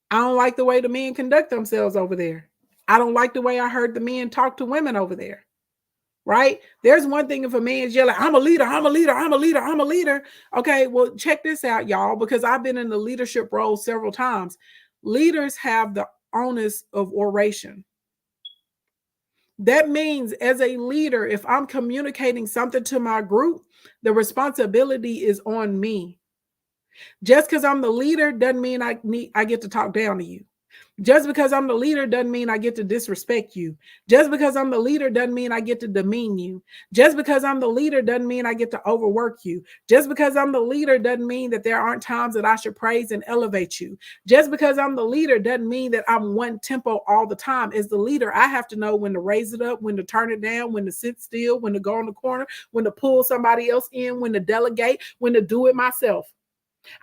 I don't like the way the men conduct themselves over there. I don't like the way I heard the men talk to women over there. Right? There's one thing if a man's yelling, I'm a leader, I'm a leader, I'm a leader, I'm a leader. Okay, well, check this out, y'all, because I've been in the leadership role several times. Leaders have the onus of oration. That means as a leader, if I'm communicating something to my group, the responsibility is on me. Just because I'm the leader doesn't mean I get to talk down to you. Just because I'm the leader doesn't mean I get to disrespect you. Just because I'm the leader doesn't mean I get to demean you. Just because I'm the leader doesn't mean I get to overwork you. Just because I'm the leader doesn't mean that there aren't times that I should praise and elevate you. Just because I'm the leader doesn't mean that I'm one tempo all the time. As the leader, I have to know when to raise it up, when to turn it down, when to sit still, when to go in the corner, when to pull somebody else in, when to delegate, when to do it myself.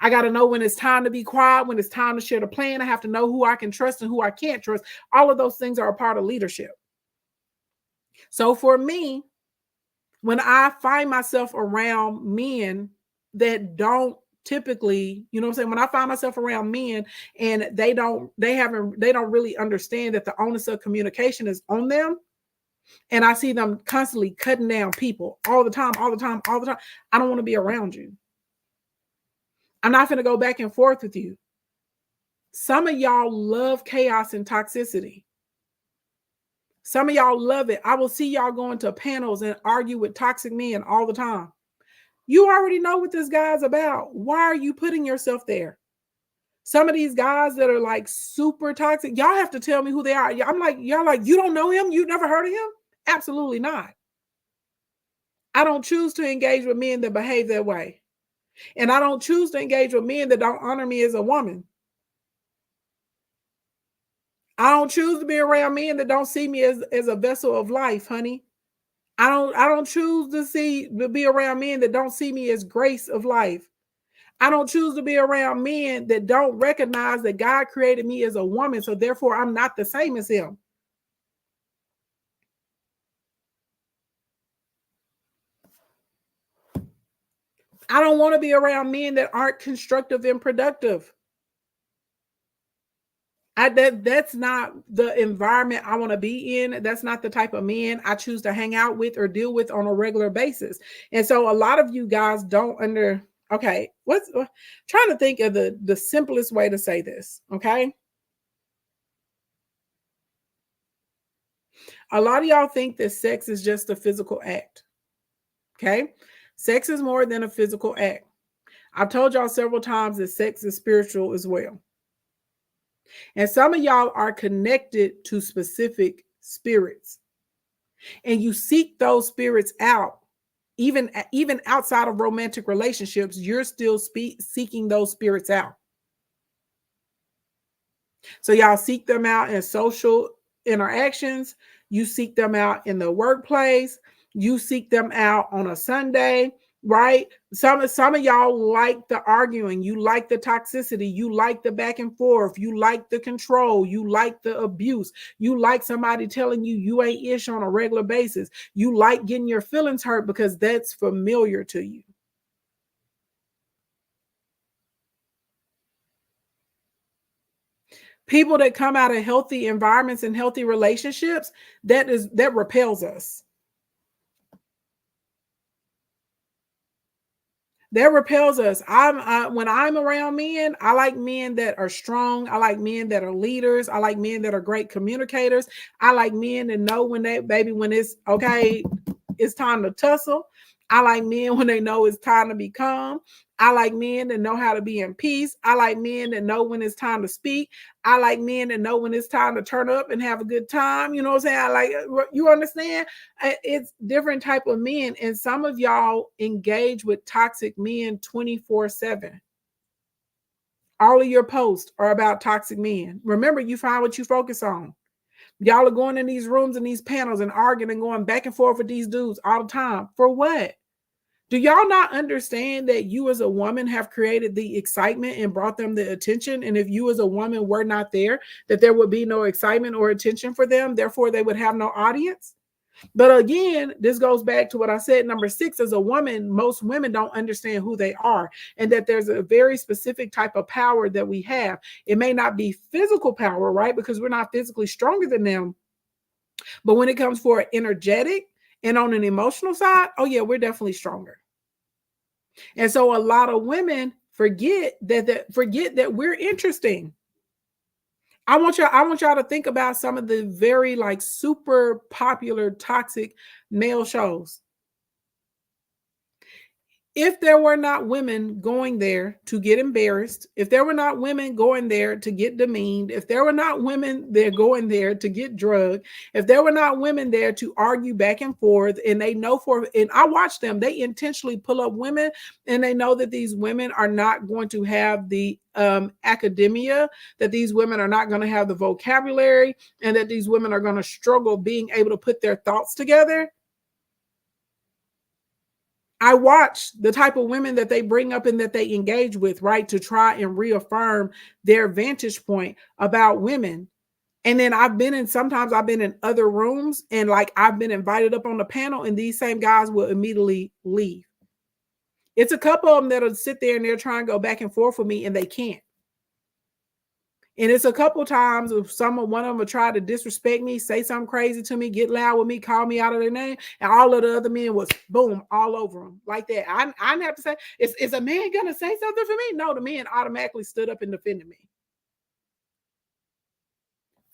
I got to know when it's time to be quiet, when it's time to share the plan. I have to know who I can trust and who I can't trust. All of those things are a part of leadership. So for me, when I find myself around men that don't typically, you know what I'm saying? When I find myself around men and they don't really understand that the onus of communication is on them. And I see them constantly cutting down people all the time. I don't want to be around you. I'm not going to go back and forth with you. Some of y'all love chaos and toxicity. Some of y'all love it. I will see y'all going to panels and argue with toxic men all the time. You already know what this guy's about. Why are you putting yourself there? Some of these guys that are like super toxic, y'all have to tell me who they are. I'm like, y'all like, you don't know him? You never heard of him? Absolutely not. I don't choose to engage with men that behave that way. And I don't choose to engage with men that don't honor me as a woman. I don't choose to be around men that don't see me as a vessel of life, honey. I don't choose to be around men that don't see me as grace of life. I don't choose to be around men that don't recognize that God created me as a woman, so therefore I'm not the same as him. I don't want to be around men that aren't constructive and productive. That's not the environment I want to be in. That's not the type of men I choose to hang out with or deal with on a regular basis. And so a lot of you guys don't okay, what's trying to think of the simplest way to say this, okay? A lot of y'all think that sex is just a physical act. Okay. Sex is more than a physical act. I've told y'all several times that sex is spiritual as well. And some of y'all are connected to specific spirits. And you seek those spirits out. Even outside of romantic relationships, you're still seeking those spirits out. So y'all seek them out in social interactions. You seek them out in the workplace. You seek them out on a Sunday, right? Some of y'all like the arguing. You like the toxicity. You like the back and forth. You like the control. You like the abuse. You like somebody telling you you ain't ish on a regular basis. You like getting your feelings hurt because that's familiar to you. People that come out of healthy environments and healthy relationships, that repels us. That repels us. When I'm around men, I like men that are strong. I like men that are leaders. I like men that are great communicators. I like men that know when it's okay, it's time to tussle. I like men when they know it's time to be calm. I like men that know how to be in peace. I like men that know when it's time to speak. I like men that know when it's time to turn up and have a good time. You know what I'm saying? I like, you understand? It's different type of men. And some of y'all engage with toxic men 24/7. All of your posts are about toxic men. Remember, you find what you focus on. Y'all are going in these rooms and these panels and arguing and going back and forth with these dudes all the time. For what? Do y'all not understand that you as a woman have created the excitement and brought them the attention? And if you as a woman were not there, that there would be no excitement or attention for them, therefore they would have no audience? But again, this goes back to what I said. Number 6, as a woman, most women don't understand who they are and that there's a very specific type of power that we have. It may not be physical power, right? Because we're not physically stronger than them. But when it comes for energetic and on an emotional side, oh yeah, we're definitely stronger. And so a lot of women forget that we're interesting. I want y'all to think about some of the very like super popular toxic male shows. If there were not women going there to get embarrassed, if there were not women going there to get demeaned, if there were not women there going there to get drugged, if there were not women there to argue back and forth, and I watch them, they intentionally pull up women and they know that these women are not going to have the academia, that these women are not going to have the vocabulary, and that these women are going to struggle being able to put their thoughts together. I watch the type of women that they bring up and that they engage with, right, to try and reaffirm their vantage point about women. And then sometimes I've been in other rooms and like I've been invited up on the panel and these same guys will immediately leave. It's a couple of them that'll sit there and they're trying to go back and forth with me and they can't. And it's a couple times if one of them will try to disrespect me, say something crazy to me, get loud with me, call me out of their name, and all of the other men was boom all over them like that. I didn't have to say, is a man gonna say something for me? No, the men automatically stood up and defended me.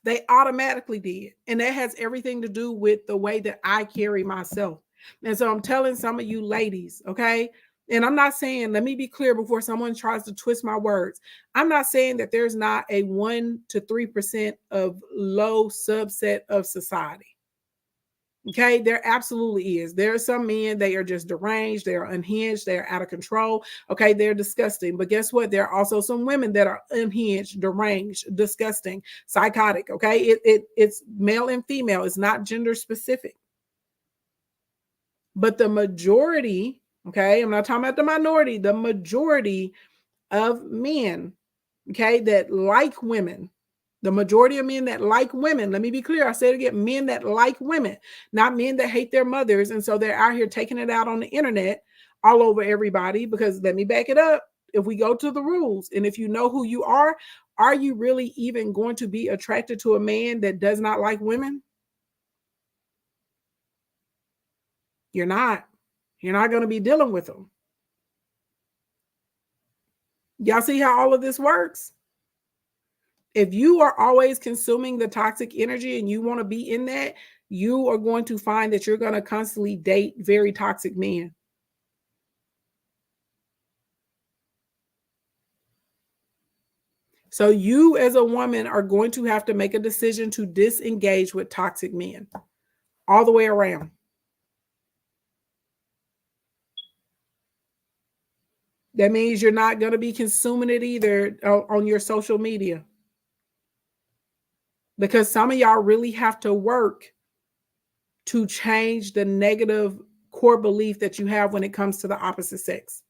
They automatically did, and that has everything to do with the way that I carry myself. And so I'm telling some of you ladies, okay, and I'm not saying, let me be clear before someone tries to twist my words. I'm not saying that there's not a 1 to 3% of low subset of society. Okay, there absolutely is. There are some men, they are just deranged, they are unhinged, they are out of control. Okay, they're disgusting. But guess what? There are also some women that are unhinged, deranged, disgusting, psychotic. Okay, it's male and female, it's not gender specific. But the majority, okay, I'm not talking about the minority, the majority of men, okay, that like women, the majority of men that like women, let me be clear, I said it again, men that like women, not men that hate their mothers. And so they're out here taking it out on the internet all over everybody. Because let me back it up. If we go to the rules and if you know who you are you really even going to be attracted to a man that does not like women? You're not. You're not going to be dealing with them. Y'all see how all of this works? If you are always consuming the toxic energy and you want to be in that, you are going to find that you're going to constantly date very toxic men. So you as a woman are going to have to make a decision to disengage with toxic men all the way around. That means you're not going to be consuming it either on your social media. Because some of y'all really have to work to change the negative core belief that you have when it comes to the opposite sex.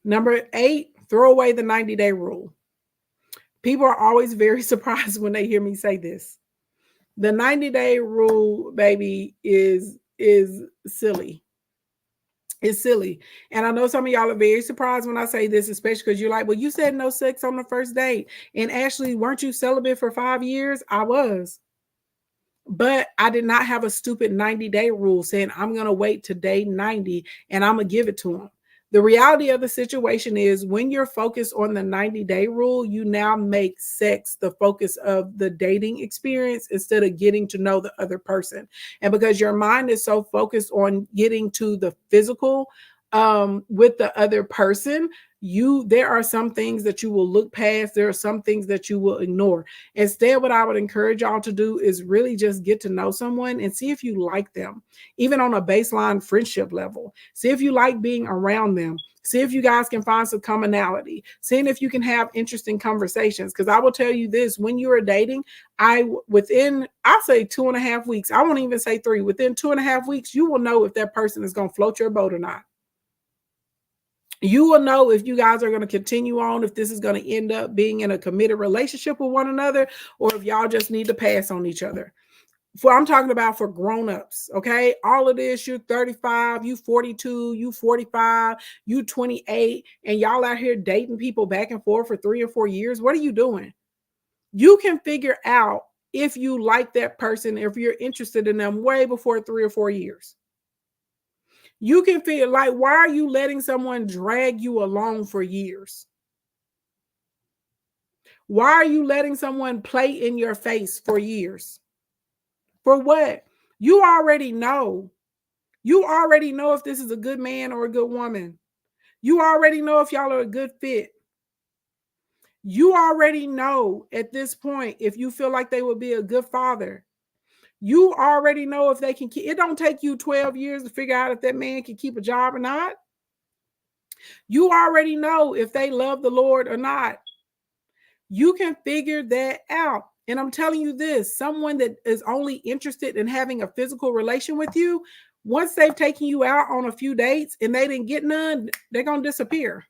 Number 8, throw away the 90-day rule. People are always very surprised when they hear me say this. The 90-day rule, baby, is silly. It's silly. And I know some of y'all are very surprised when I say this, especially because you're like, well, you said no sex on the first date. And Ashley, weren't you celibate for 5 years? I was. But I did not have a stupid 90-day rule saying I'm going to wait to day 90 and I'm going to give it to them. The reality of the situation is when you're focused on the 90-day rule, you now make sex the focus of the dating experience instead of getting to know the other person. And because your mind is so focused on getting to the physical with the other person, there are some things that you will look past. There are some things that you will ignore. Instead, what I would encourage y'all to do is really just get to know someone and see if you like them, even on a baseline friendship level. See if you like being around them. See if you guys can find some commonality. Seeing if you can have interesting conversations. Because I will tell you this, when you are dating, I'll say 2.5 weeks. I won't even say 3. Within 2.5 weeks, you will know if that person is going to float your boat or not. You will know if you guys are going to continue on, if this is going to end up being in a committed relationship with one another, or if y'all just need to pass on each other. I'm talking about for grown-ups, okay? All of this, you're 35, you 42, you 45, you 28, and y'all out here dating people back and forth for 3 or 4 years. What are you doing? You can figure out if you like that person, if you're interested in them way before 3 or 4 years. You can feel like, why are you letting someone drag you along for years? Why are you letting someone play in your face for years? For what? You already know. You already know if this is a good man or a good woman. You already know if y'all are a good fit. You already know at this point if you feel like they would be a good father. You already know if they can keep. It don't take you 12 years to figure out if that man can keep a job or not. You already know if they love the Lord or not. You can figure that out. And I'm telling you this, someone that is only interested in having a physical relation with you, once they've taken you out on a few dates and they didn't get none, they're going to disappear.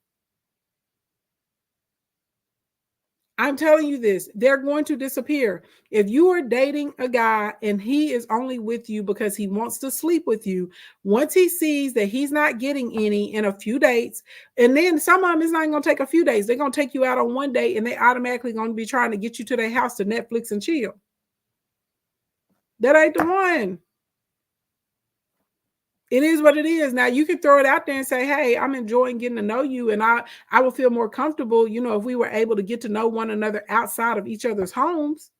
I'm telling you this, they're going to disappear. If you are dating a guy and he is only with you because he wants to sleep with you, once he sees that he's not getting any in a few dates, and then some of them is not going to take a few days, they're going to take you out on one day and they automatically going to be trying to get you to their house to Netflix and chill. That ain't the one. It is what it is. Now you can throw it out there and say, hey, I'm enjoying getting to know you. And I will feel more comfortable, if we were able to get to know one another outside of each other's homes.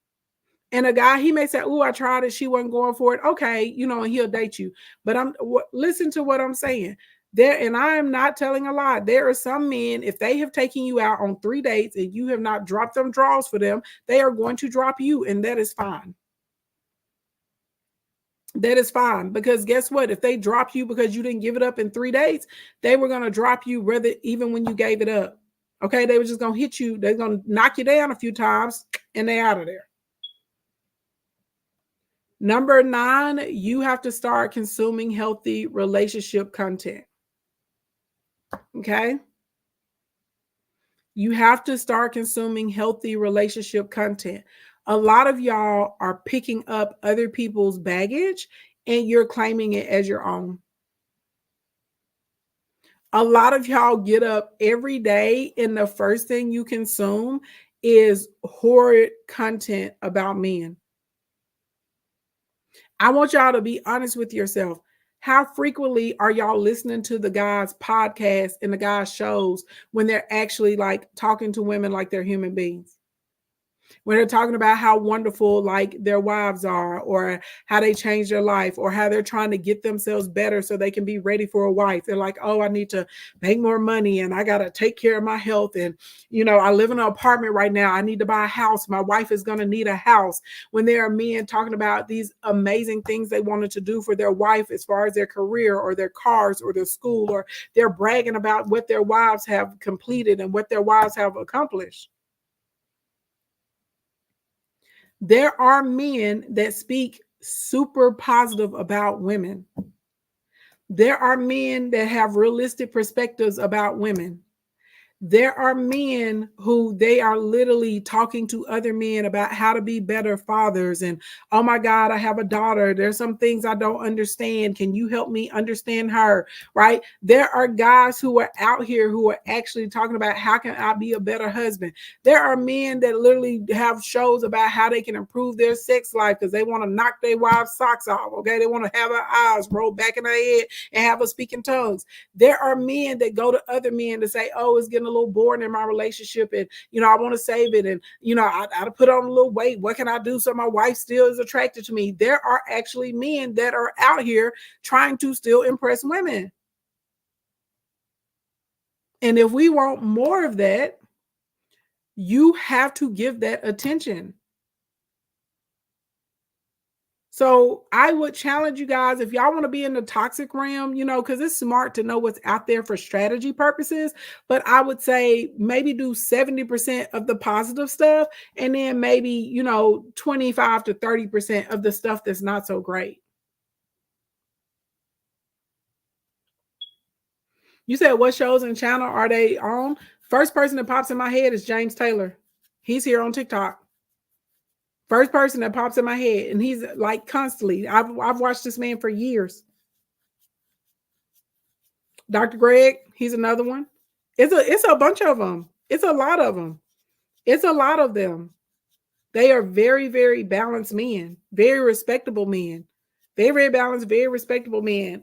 And a guy, he may say, oh, I tried it. She wasn't going for it. Okay. And he'll date you. But listen to what I'm saying there. And I am not telling a lie. There are some men, if they have taken you out on 3 dates and you have not dropped them draws for them, they are going to drop you. And that is fine. That is fine, because guess what? If they drop you because you didn't give it up in 3 days, they were going to drop you even when you gave it up. Okay, they were just going to hit you. They're going to knock you down a few times and they're out of there. Number 9, you have to start consuming healthy relationship content. Okay? You have to start consuming healthy relationship content. A lot of y'all are picking up other people's baggage and you're claiming it as your own. A lot of y'all get up every day and the first thing you consume is horrid content about men. I want y'all to be honest with yourself. How frequently are y'all listening to the guys' podcasts and the guys' shows when they're actually like talking to women like they're human beings? When they're talking about how wonderful like their wives are, or how they changed their life, or how they're trying to get themselves better so they can be ready for a wife. They're like, oh, I need to make more money and I got to take care of my health. And, I live in an apartment right now. I need to buy a house. My wife is going to need a house. When there are men talking about these amazing things they wanted to do for their wife as far as their career or their cars or their school, or they're bragging about what their wives have completed and what their wives have accomplished. There are men that speak super positive about women. There are men that have realistic perspectives about women. There are men who they are literally talking to other men about how to be better fathers. And, oh my God, I have a daughter. There's some things I don't understand. Can you help me understand her? Right? There are guys who are out here who are actually talking about how can I be a better husband. There are men that literally have shows about how they can improve their sex life because they want to knock their wives' socks off. Okay. They want to have her eyes roll back in their head and have her speak in tongues. There are men that go to other men to say, oh, it's getting a little boring in my relationship, and I want to save it, and I put on a little weight. What can I do so my wife still is attracted to me? There are actually men that are out here trying to still impress women. And if we want more of that, you have to give that attention. So I would challenge you guys, if y'all want to be in the toxic realm, because it's smart to know what's out there for strategy purposes. But I would say maybe do 70% of the positive stuff, and then maybe, 25 to 30% of the stuff that's not so great. You said what shows and channel are they on? First person that pops in my head is James Taylor. He's here on TikTok. First person that pops in my head, and he's like constantly. I've watched this man for years. Dr. Greg, he's another one. It's a bunch of them. It's a lot of them. It's a lot of them. They are very, very balanced men, very respectable men, very, very balanced, very respectable men.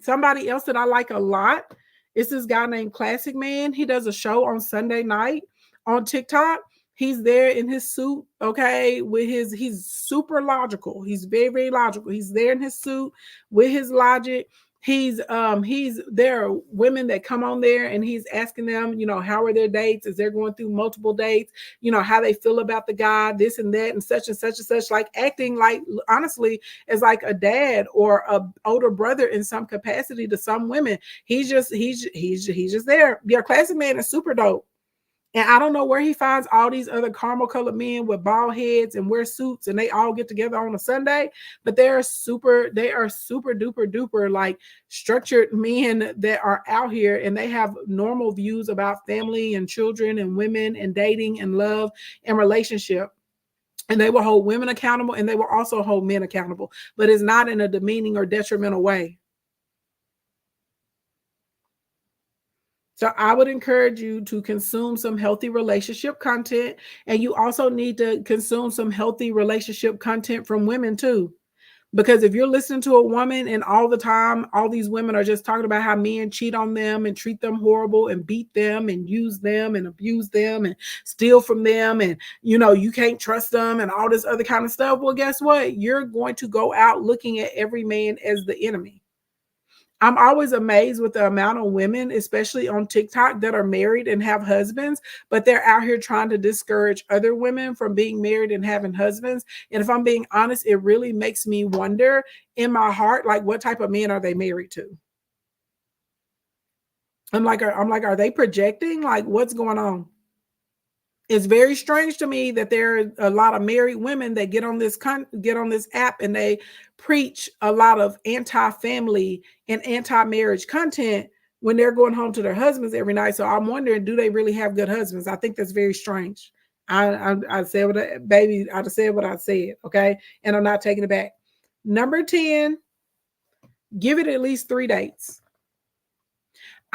Somebody else that I like a lot is this guy named Classic Man. He does a show on Sunday night on TikTok. He's there in his suit, okay, he's super logical. He's very, very logical. He's there in his suit with his logic. He's there are women that come on there and he's asking them, how are their dates? Is they're going through multiple dates, how they feel about the guy, this and that, and such and such and such, like acting like honestly as like a dad or a older brother in some capacity to some women. He's just there. Your Classic Man is super dope. And I don't know where he finds all these other caramel colored men with bald heads and wear suits and they all get together on a Sunday, but they are super duper duper like structured men that are out here, and they have normal views about family and children and women and dating and love and relationship. And they will hold women accountable, and they will also hold men accountable, but it's not in a demeaning or detrimental way. So I would encourage you to consume some healthy relationship content, and you also need to consume some healthy relationship content from women too. Because if you're listening to a woman and all the time, all these women are just talking about how men cheat on them and treat them horrible and beat them and use them and abuse them and steal from them, and you can't trust them and all this other kind of stuff. Well, guess what? You're going to go out looking at every man as the enemy. I'm always amazed with the amount of women, especially on TikTok, that are married and have husbands, but they're out here trying to discourage other women from being married and having husbands. And if I'm being honest, it really makes me wonder in my heart, like, what type of men are they married to? I'm like, are they projecting? Like, what's going on? It's very strange to me that there are a lot of married women that get on this app and they preach a lot of anti-family and anti-marriage content when they're going home to their husbands every night. So I'm wondering, do they really have good husbands? I think that's very strange. I said what I said what I said, okay, and I'm not taking it back. Number 10, give it at least 3 dates.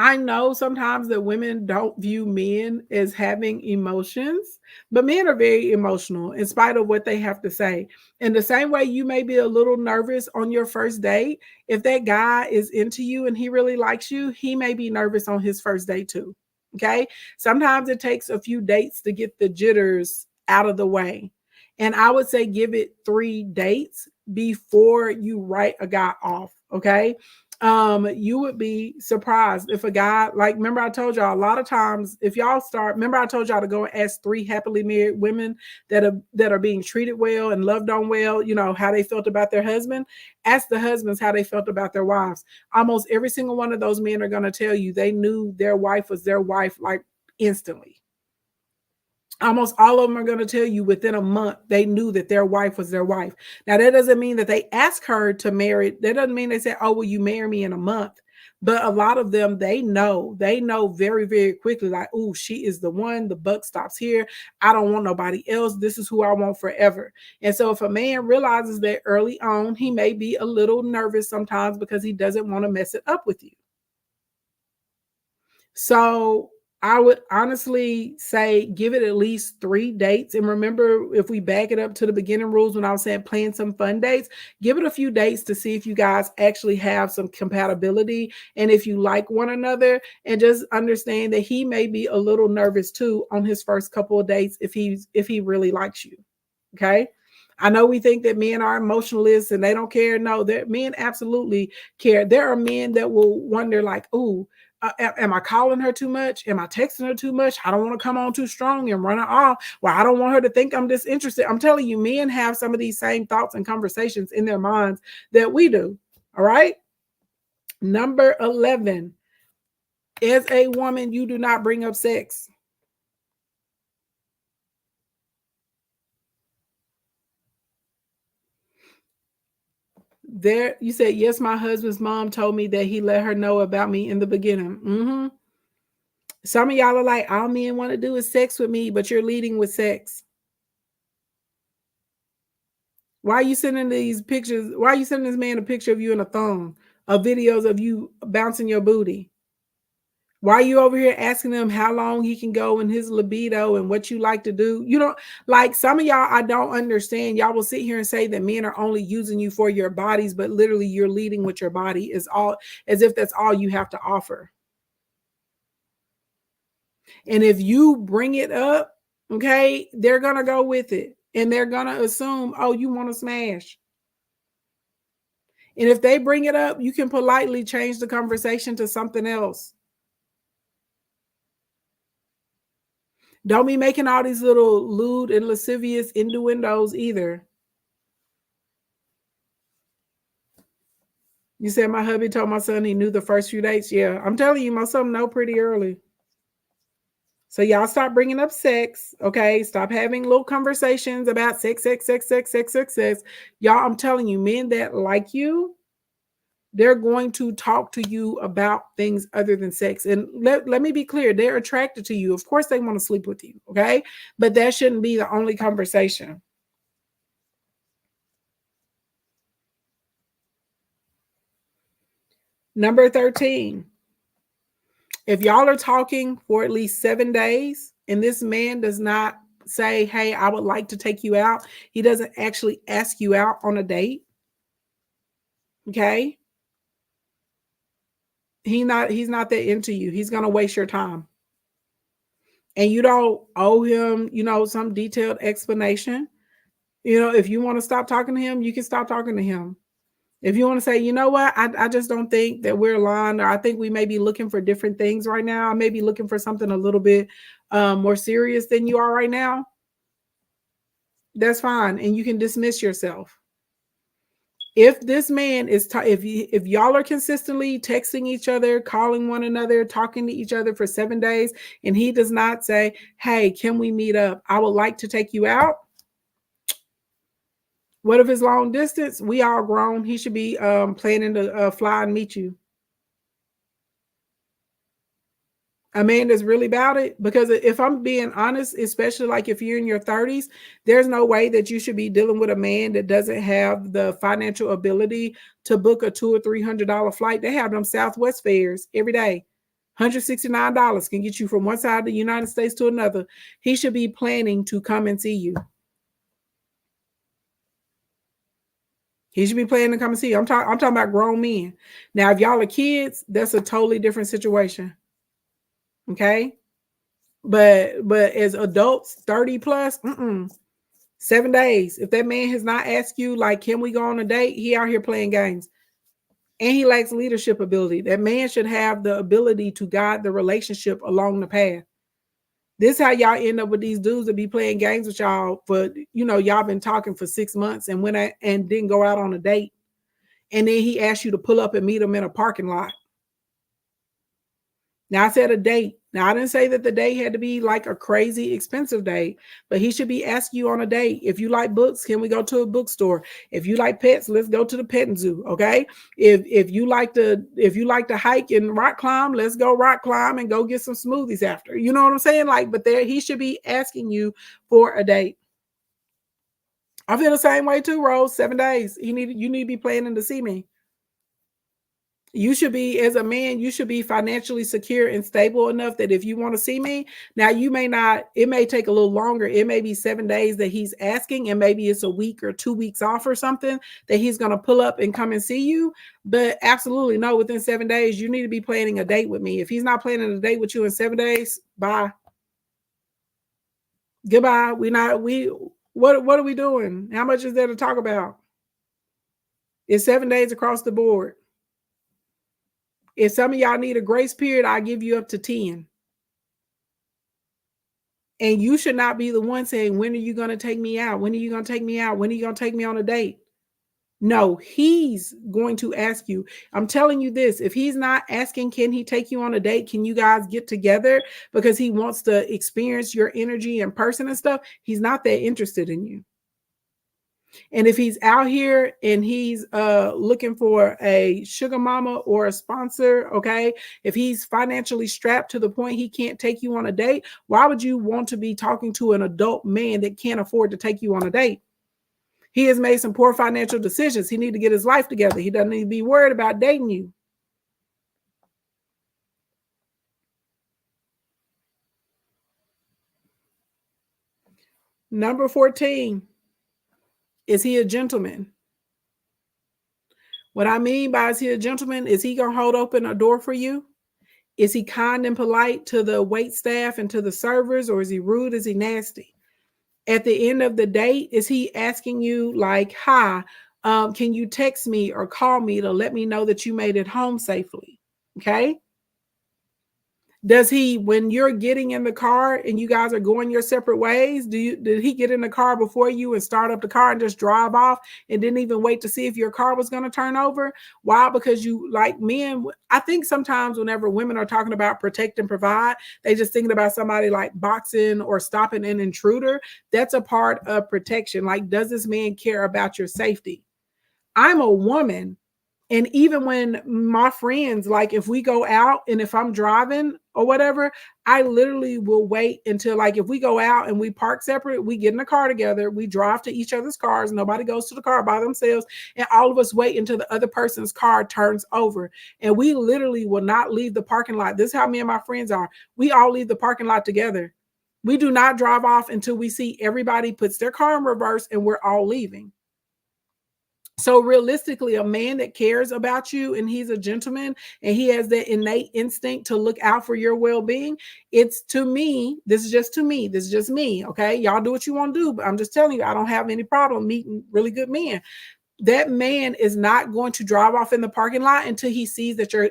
I know sometimes that women don't view men as having emotions, but men are very emotional in spite of what they have to say. In the same way, you may be a little nervous on your first date. If that guy is into you and he really likes you, he may be nervous on his first date too. Okay. Sometimes it takes a few dates to get the jitters out of the way. And I would say give it 3 dates before you write a guy off. Okay, you would be surprised if a guy, like, remember I told y'all a lot of times, if y'all start, remember I told y'all to go and ask 3 happily married women that are being treated well and loved on well, how they felt about their husband. Ask the husbands how they felt about their wives. Almost every single one of those men are going to tell you they knew their wife was their wife, like, instantly. Almost all of them are going to tell you within a month they knew that their wife was their wife. Now, that doesn't mean that they asked her to marry. That doesn't mean they said, "Oh, will you marry me in a month?" But a lot of them, they know very, very quickly, like, "Oh, she is the one. The buck stops here. I don't want nobody else. This is who I want forever." And so if a man realizes that early on, he may be a little nervous sometimes because he doesn't want to mess it up with you. So I would honestly say give it at least 3 dates. And remember, if we back it up to the beginning rules, when I was saying plan some fun dates, give it a few dates to see if you guys actually have some compatibility and if you like one another. And just understand that he may be a little nervous too on his first couple of dates if he really likes you. Okay. I know we think that men are emotionalists and they don't care. No, that men absolutely care. There are men that will wonder, like, "Ooh, am I calling her too much? Am I texting her too much? I don't want to come on too strong and run her off. Well, I don't want her to think I'm disinterested." I'm telling you, men have some of these same thoughts and conversations in their minds that we do. All right. Number 11, as a woman, you do not bring up sex. There, you said, "Yes, my husband's mom told me that he let her know about me in the beginning." Some of y'all are like, "All men want to do is sex with me," but you're leading with sex. Why are you sending these pictures? Why are you sending this man a picture of you in a thong, of videos of you bouncing your booty? Why are you over here asking him how long he can go in his libido and what you like to do? You don't, like, some of y'all, I don't understand. Y'all will sit here and say that men are only using you for your bodies, but literally you're leading with your body, is all, as if that's all you have to offer. And if you bring it up, okay, they're gonna go with it and they're gonna assume, "Oh, you want to smash." And if they bring it up, you can politely change the conversation to something else. Don't be making all these little lewd and lascivious innuendos either. You said my hubby told my son he knew the first few dates. Yeah, I'm telling you, my son know pretty early. So y'all stop bringing up sex, okay? Stop having little conversations about sex, sex, sex, sex, sex, sex, sex. Y'all, I'm telling you, men that like you, they're going to talk to you about things other than sex. And let me be clear, they're attracted to you. Of course, they want to sleep with you, okay? But that shouldn't be the only conversation. Number 13, if y'all are talking for at least 7 days and this man does not say, "Hey, I would like to take you out," he doesn't actually ask you out on a date, okay? He's not that into you. He's gonna waste your time. And you don't owe him, some detailed explanation. If you want to stop talking to him, you can stop talking to him. If you want to say, "You know what, I just don't think that we're aligned, or I think we may be looking for different things right now. I may be looking for something a little bit more serious than you are right now," that's fine. And you can dismiss yourself. If this man is, if y'all are consistently texting each other, calling one another, talking to each other for 7 days, and he does not say, "Hey, can we meet up? I would like to take you out." What if it's long distance? We all grown. He should be planning to fly and meet you. A man that's really about it. Because if I'm being honest, especially like if you're in your 30s, there's no way that you should be dealing with a man that doesn't have the financial ability to book a $200 or $300 flight. They have them Southwest fares every day. $169 can get you from one side of the United States to another. He should be planning to come and see you. He should be planning to come and see you. I'm talking about grown men. Now, if y'all are kids, that's a totally different situation. Okay. But as adults, 30 plus, 7 days. If that man has not asked you, like, can we go on a date? He out here playing games. And he lacks leadership ability. That man should have the ability to guide the relationship along the path. This is how y'all end up with these dudes that be playing games with y'all for, y'all been talking for 6 months and didn't go out on a date. And then he asked you to pull up and meet him in a parking lot. Now, I said a date. Now, I didn't say that the date had to be like a crazy expensive date, but he should be asking you on a date. If you like books, can we go to a bookstore? If you like pets, let's go to the petting zoo. Okay. If you like to hike and rock climb, let's go rock climb and go get some smoothies after. You know what I'm saying? Like, but he should be asking you for a date. I feel the same way too, Rose. 7 days. You need to be planning to see me. You should be, as a man, you should be financially secure and stable enough that if you want to see me, now you may not, it may take a little longer. It may be 7 days that he's asking, and maybe it's a week or 2 weeks off or something that he's going to pull up and come and see you. But absolutely no, within 7 days, you need to be planning a date with me. If he's not planning a date with you in 7 days, bye. Goodbye. What are we doing? How much is there to talk about? It's 7 days across the board. If some of y'all need a grace period, I'll give you up to 10. And you should not be the one saying, when are you going to take me out? When are you going to take me out? When are you going to take me on a date? No, he's going to ask you. I'm telling you this, if he's not asking, can he take you on a date? Can you guys get together? Because he wants to experience your energy in person and stuff. He's not that interested in you. And if he's out here and he's looking for a sugar mama or a sponsor, okay, if he's financially strapped to the point he can't take you on a date, why would you want to be talking to an adult man that can't afford to take you on a date? He has made some poor financial decisions. He needs to get his life together. He doesn't need to be worried about dating you. Number 14. Is he a gentleman? What I mean by is he a gentleman? Is he going to hold open a door for you? Is he kind and polite to the wait staff and to the servers, or is he rude? Is he nasty? At the end of the date, is he asking you like, hi, can you text me or call me to let me know that you made it home safely? Okay. Does he, when you're getting in the car and you guys are going your separate ways, did he get in the car before you and start up the car and just drive off and didn't even wait to see if your car was going to turn over? Why? Because you, like men, I think sometimes whenever women are talking about protect and provide, they just thinking about somebody like boxing or stopping an intruder. That's a part of protection. Like, does this man care about your safety? I'm a woman. And even when my friends, like if we go out and if I'm driving or whatever, I literally will wait until, like, if we go out and we park separate, we get in the car together, we drive to each other's cars, nobody goes to the car by themselves, and all of us wait until the other person's car turns over. And we literally will not leave the parking lot. This is how me and my friends are. We all leave the parking lot together. We do not drive off until we see everybody puts their car in reverse and we're all leaving. So realistically, a man that cares about you and he's a gentleman and he has that innate instinct to look out for your well-being, it's, to me, this is just me, okay? Y'all do what you want to do, but I'm just telling you, I don't have any problem meeting really good men. That man is not going to drive off in the parking lot until he sees that you're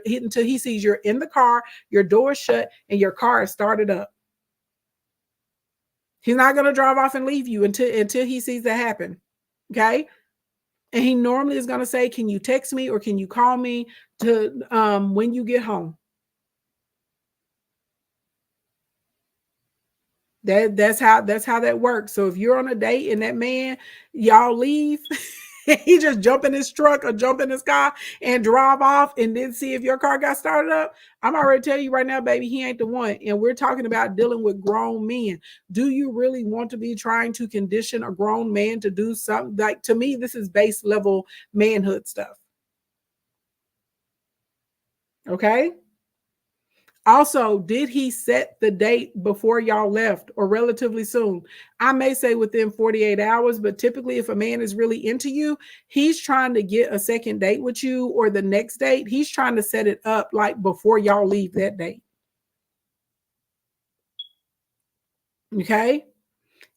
in the car, your door is shut, and your car is started up. He's not going to drive off and leave you until he sees that happen, okay? And he normally is going to say, can you text me or can you call me to when you get home? That's how that works. So if you're on a date and that man, y'all leave, he just jump in his truck or jump in his car and drive off and then see if your car got started up, I'm already telling you right now, baby, he ain't the one. And we're talking about dealing with grown men. Do you really want to be trying to condition a grown man to do something? Like, to me, this is base level manhood stuff. Okay. Also, did he set the date before y'all left or relatively soon? I may say within 48 hours, but typically if a man is really into you, he's trying to get a second date with you or the next date. He's trying to set it up like before y'all leave that date. Okay?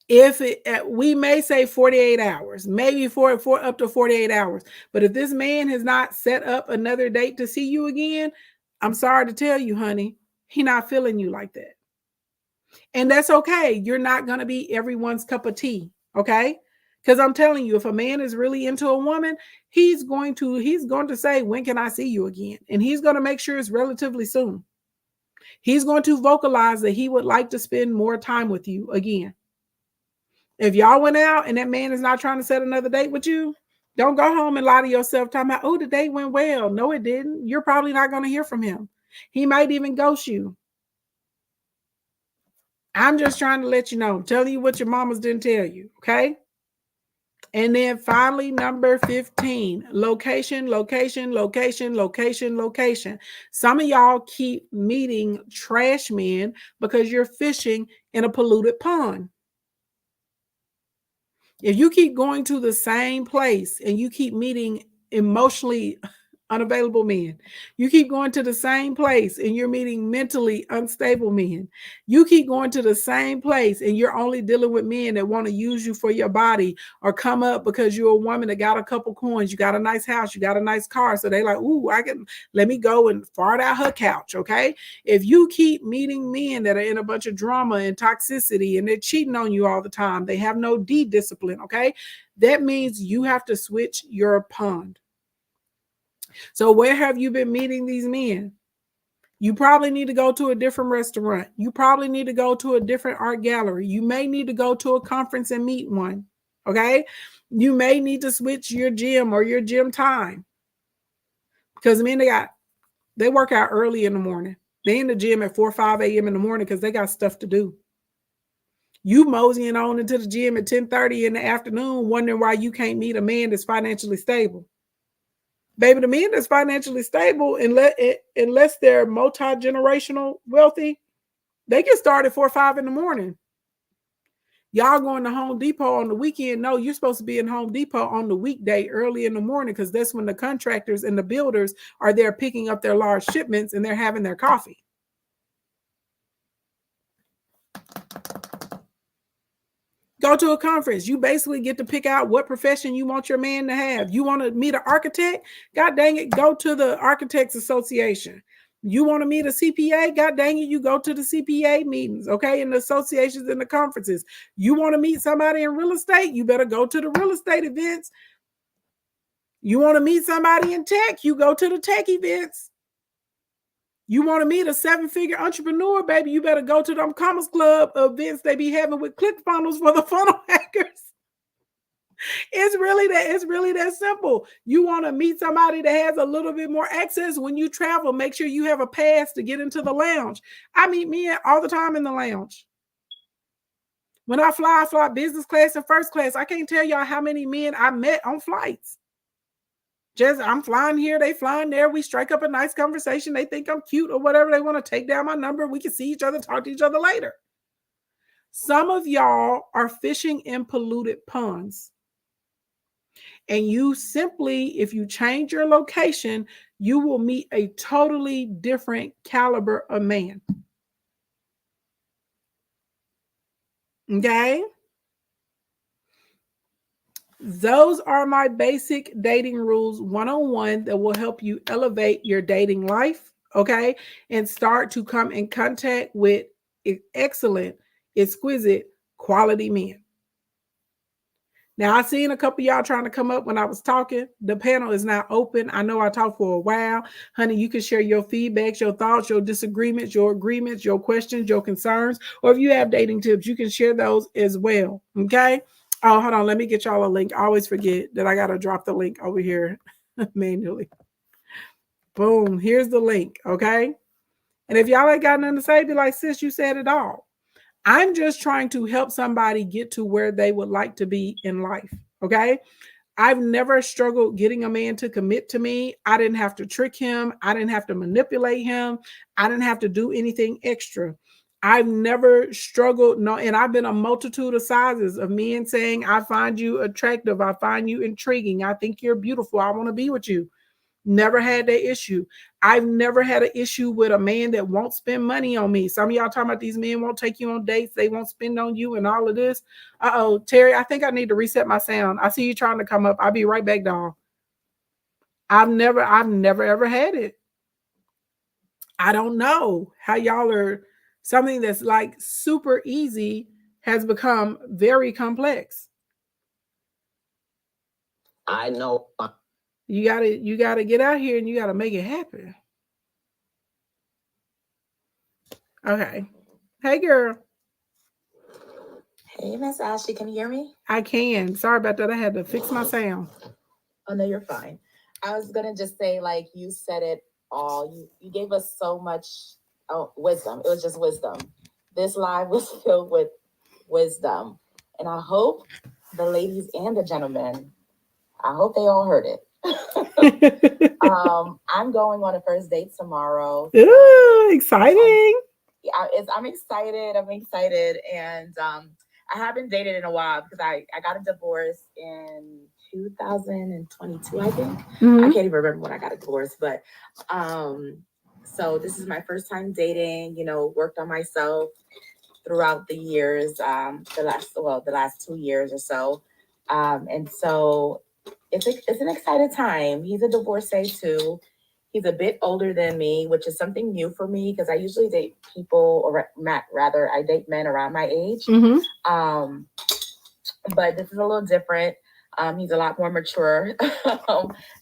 If it, we may say 48 hours, maybe for up to 48 hours. But if this man has not set up another date to see you again, I'm sorry to tell you, honey, he not feeling you like that. And that's okay. You're not going to be everyone's cup of tea. Okay. Because I'm telling you, if a man is really into a woman, he's going to say, when can I see you again? And he's going to make sure it's relatively soon. He's going to vocalize that he would like to spend more time with you again. If y'all went out and that man is not trying to set another date with you, don't go home and lie to yourself talking about, oh, the date went well. No, it didn't. You're probably not going to hear from him. He might even ghost you. I'm just trying to let you know. I'm telling you what your mamas didn't tell you, okay? And then finally, number 15, location, location, location, location, location. Some of y'all keep meeting trash men because you're fishing in a polluted pond. If you keep going to the same place and you keep meeting emotionally unavailable men, you keep going to the same place and you're meeting mentally unstable men, you keep going to the same place and you're only dealing with men that want to use you for your body or come up because you're a woman that got a couple coins, you got a nice house, you got a nice car, so they like, ooh, let me go and fart out her couch. Okay, if you keep meeting men that are in a bunch of drama and toxicity and they're cheating on you all the time, they have no discipline. Okay, that means you have to switch your pond. So where have you been meeting these men? You probably need to go to a different restaurant. You probably need to go to a different art gallery. You may need to go to a conference and meet one. Okay. You may need to switch your gym or your gym time. Because men, they work out early in the morning. They in the gym at 4 or 5 a.m. in the morning because they got stuff to do. You moseying on into the gym at 10:30 in the afternoon, wondering why you can't meet a man that's financially stable. Baby, the men that's financially stable, unless they're multi-generational wealthy, they get started at 4 or 5 in the morning. Y'all going to Home Depot on the weekend? No, you're supposed to be in Home Depot on the weekday early in the morning because that's when the contractors and the builders are there picking up their large shipments and they're having their coffee. Go to a conference. You basically get to pick out what profession you want your man to have. You want to meet an architect? God dang it, go to the Architects Association. You want to meet a CPA? God dang it, you go to the CPA meetings, okay, and the associations and the conferences. You want to meet somebody in real estate? You better go to the real estate events. You want to meet somebody in tech? You go to the tech events. You want to meet a 7-figure entrepreneur, baby, you better go to them Commerce Club events they be having with ClickFunnels for the funnel hackers. It's really that simple. You want to meet somebody that has a little bit more access when you travel, make sure you have a pass to get into the lounge. I meet men all the time in the lounge. When I fly business class and first class. I can't tell y'all how many men I met on flights. Just I'm flying here, they flying there. We strike up a nice conversation. They think I'm cute or whatever. They want to take down my number. We can see each other, talk to each other later. Some of y'all are fishing in polluted ponds. And you simply, if you change your location, you will meet a totally different caliber of man. Okay? Those are my basic dating rules 101 that will help you elevate your dating life, okay? And start to come in contact with excellent, exquisite, quality men. Now, I seen a couple of y'all trying to come up when I was talking. The panel is now open. I know I talked for a while. Honey, you can share your feedbacks, your thoughts, your disagreements, your agreements, your questions, your concerns, or if you have dating tips, you can share those as well, okay? Oh, hold on. Let me get y'all a link. I always forget that I got to drop the link over here manually. Boom. Here's the link. Okay. And if y'all ain't got nothing to say, be like, sis, you said it all. I'm just trying to help somebody get to where they would like to be in life. Okay. I've never struggled getting a man to commit to me. I didn't have to trick him. I didn't have to manipulate him. I didn't have to do anything extra. I've never struggled, no, and I've been a multitude of sizes of men saying, I find you attractive. I find you intriguing. I think you're beautiful. I want to be with you. Never had that issue. I've never had an issue with a man that won't spend money on me. Some of y'all talking about these men won't take you on dates, they won't spend on you and all of this. Uh-oh, Terry, I think I need to reset my sound. I see you trying to come up. I'll be right back, down. I've never ever had it. I don't know how y'all are something that's like super easy has become very complex.
I know.
You gotta get out here and you gotta make it happen. Okay. Hey girl.
Hey, Miss Ashley, can you hear me?
I can. Sorry about that. I had to fix my sound.
Oh no, you're fine. I was gonna just say, like you said it all. You gave us so much wisdom. It was just wisdom. This live was filled with wisdom, and I hope the ladies and the gentlemen, I hope they all heard it. I'm going on a first date tomorrow. So
Ooh, exciting!
I'm excited. I'm excited, and I haven't dated in a while because I got a divorce in 2022, I think. I can't even remember when I got a divorce, but so this is my first time dating. You know, worked on myself throughout the years, the last 2 years or so, and so it's an exciting time. He's a divorcee too. He's a bit older than me, which is something new for me because I usually date people, or rather, I date men around my age. But this is a little different. He's a lot more mature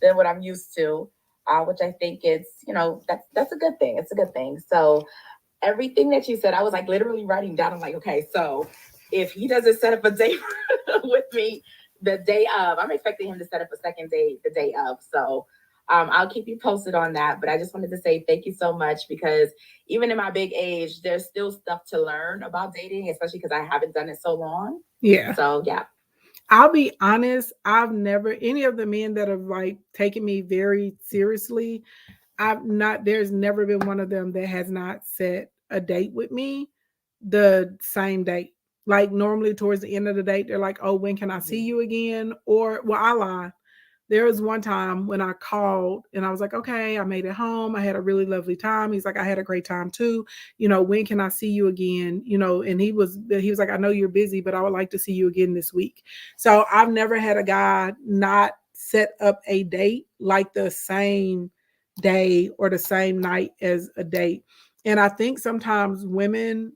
than what I'm used to, which I think is, that's a good thing. It's a good thing. So everything that you said, I was like literally writing down. I'm like, okay, so if he doesn't set up a date with me the day of, I'm expecting him to set up a second date the day of. So I'll keep you posted on that. But I just wanted to say thank you so much because even in my big age, there's still stuff to learn about dating, especially because I haven't done it so long.
Yeah.
So, yeah.
I'll be honest, I've never, any of the men that have like taken me very seriously, there's never been one of them that has not set a date with me the same date. Like normally towards the end of the date, they're like, oh, when can I see you again? Or, well, I lie. There was one time when I called and I was like, okay, I made it home. I had a really lovely time. He's like, I had a great time too. When can I see you again? And he was like, I know you're busy, but I would like to see you again this week. So I've never had a guy not set up a date like the same day or the same night as a date. And I think sometimes women,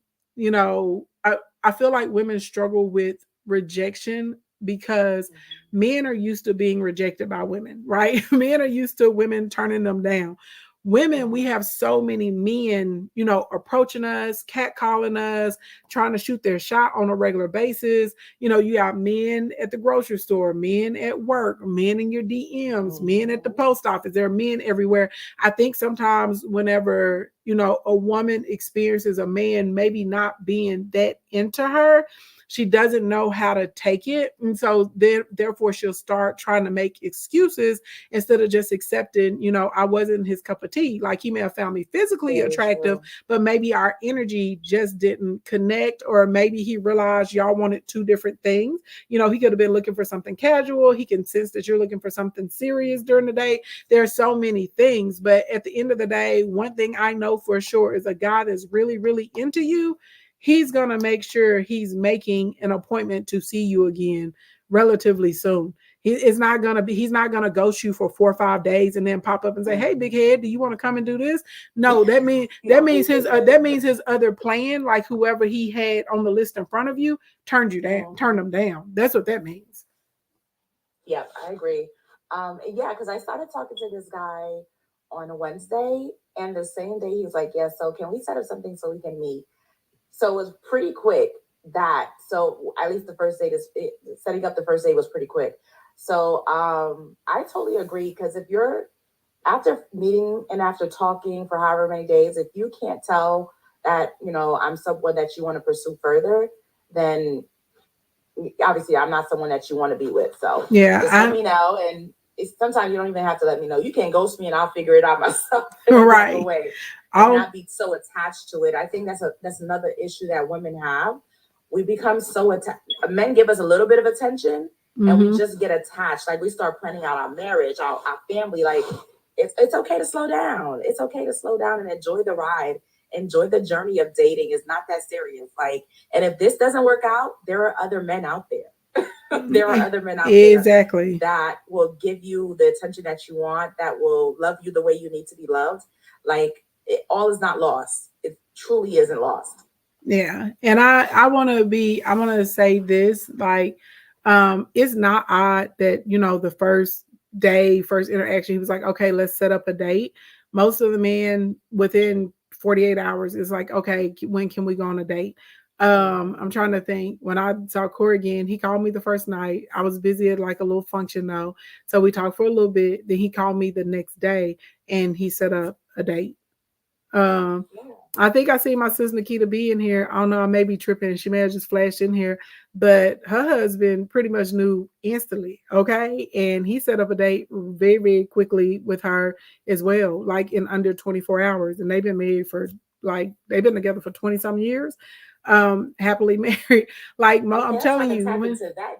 I feel like women struggle with rejection because men are used to being rejected by women, right? Men are used to women turning them down. Women, we have so many men, approaching us, catcalling us, trying to shoot their shot on a regular basis. You got men at the grocery store, men at work, men in your DMs, men at the post office. There are men everywhere. I think sometimes whenever, a woman experiences a man maybe not being that into her, she doesn't know how to take it. And so therefore she'll start trying to make excuses instead of just accepting, I wasn't his cup of tea. Like he may have found me physically attractive, but maybe our energy just didn't connect, or maybe he realized y'all wanted two different things. He could have been looking for something casual. He can sense that you're looking for something serious during the day. There are so many things, but at the end of the day, one thing I know for sure is a guy that's really, really into you, he's going to make sure he's making an appointment to see you again relatively soon. He's not going to ghost you for 4 or 5 days and then pop up and say, hey, big head, do you want to come and do this? No, that means his other plan, like whoever he had on the list in front of you, turned them down. That's what that means.
Yeah, I agree. Yeah, because I started talking to this guy on a Wednesday, and the same day he was like, yeah, so can we set up something so we can meet? So it was pretty quick so at least the first date setting up the first date was pretty quick. So I totally agree, because if you're after meeting and after talking for however many days, if you can't tell that, I'm someone that you want to pursue further, then obviously I'm not someone that you want to be with. So
Yeah,
just let me know. And sometimes you don't even have to let me know. You can ghost me and I'll figure it out myself.
right.
Away and not be so attached to it. I think that's another issue that women have. We become so attached. Men give us a little bit of attention and we just get attached. Like we start planning out our marriage, our family. Like it's okay to slow down. It's okay to slow down and enjoy the ride. Enjoy the journey of dating. It's not that serious. Like, and if this doesn't work out, there are other men out there. There are other men out there
exactly
that will give you the attention that you want, that will love you the way you need to be loved. Like all is not lost. It truly isn't lost.
Yeah. And I want to say this, like, it's not odd that, the first interaction, he was like, okay, let's set up a date. Most of the men within 48 hours is like, okay, when can we go on a date? I'm trying to think. When I saw Corey again, he called me the first night. I was busy at like a little function though. So we talked for a little bit. Then he called me the next day and he set up a date. I think I see my sister Nikita B in here. I don't know, I may be tripping. She may have just flashed in here, but her husband pretty much knew instantly. Okay. And he set up a date very, very quickly with her as well, like in under 24 hours. And they've been married for they've been together for 20 some years. Happily married. Like I'm telling you,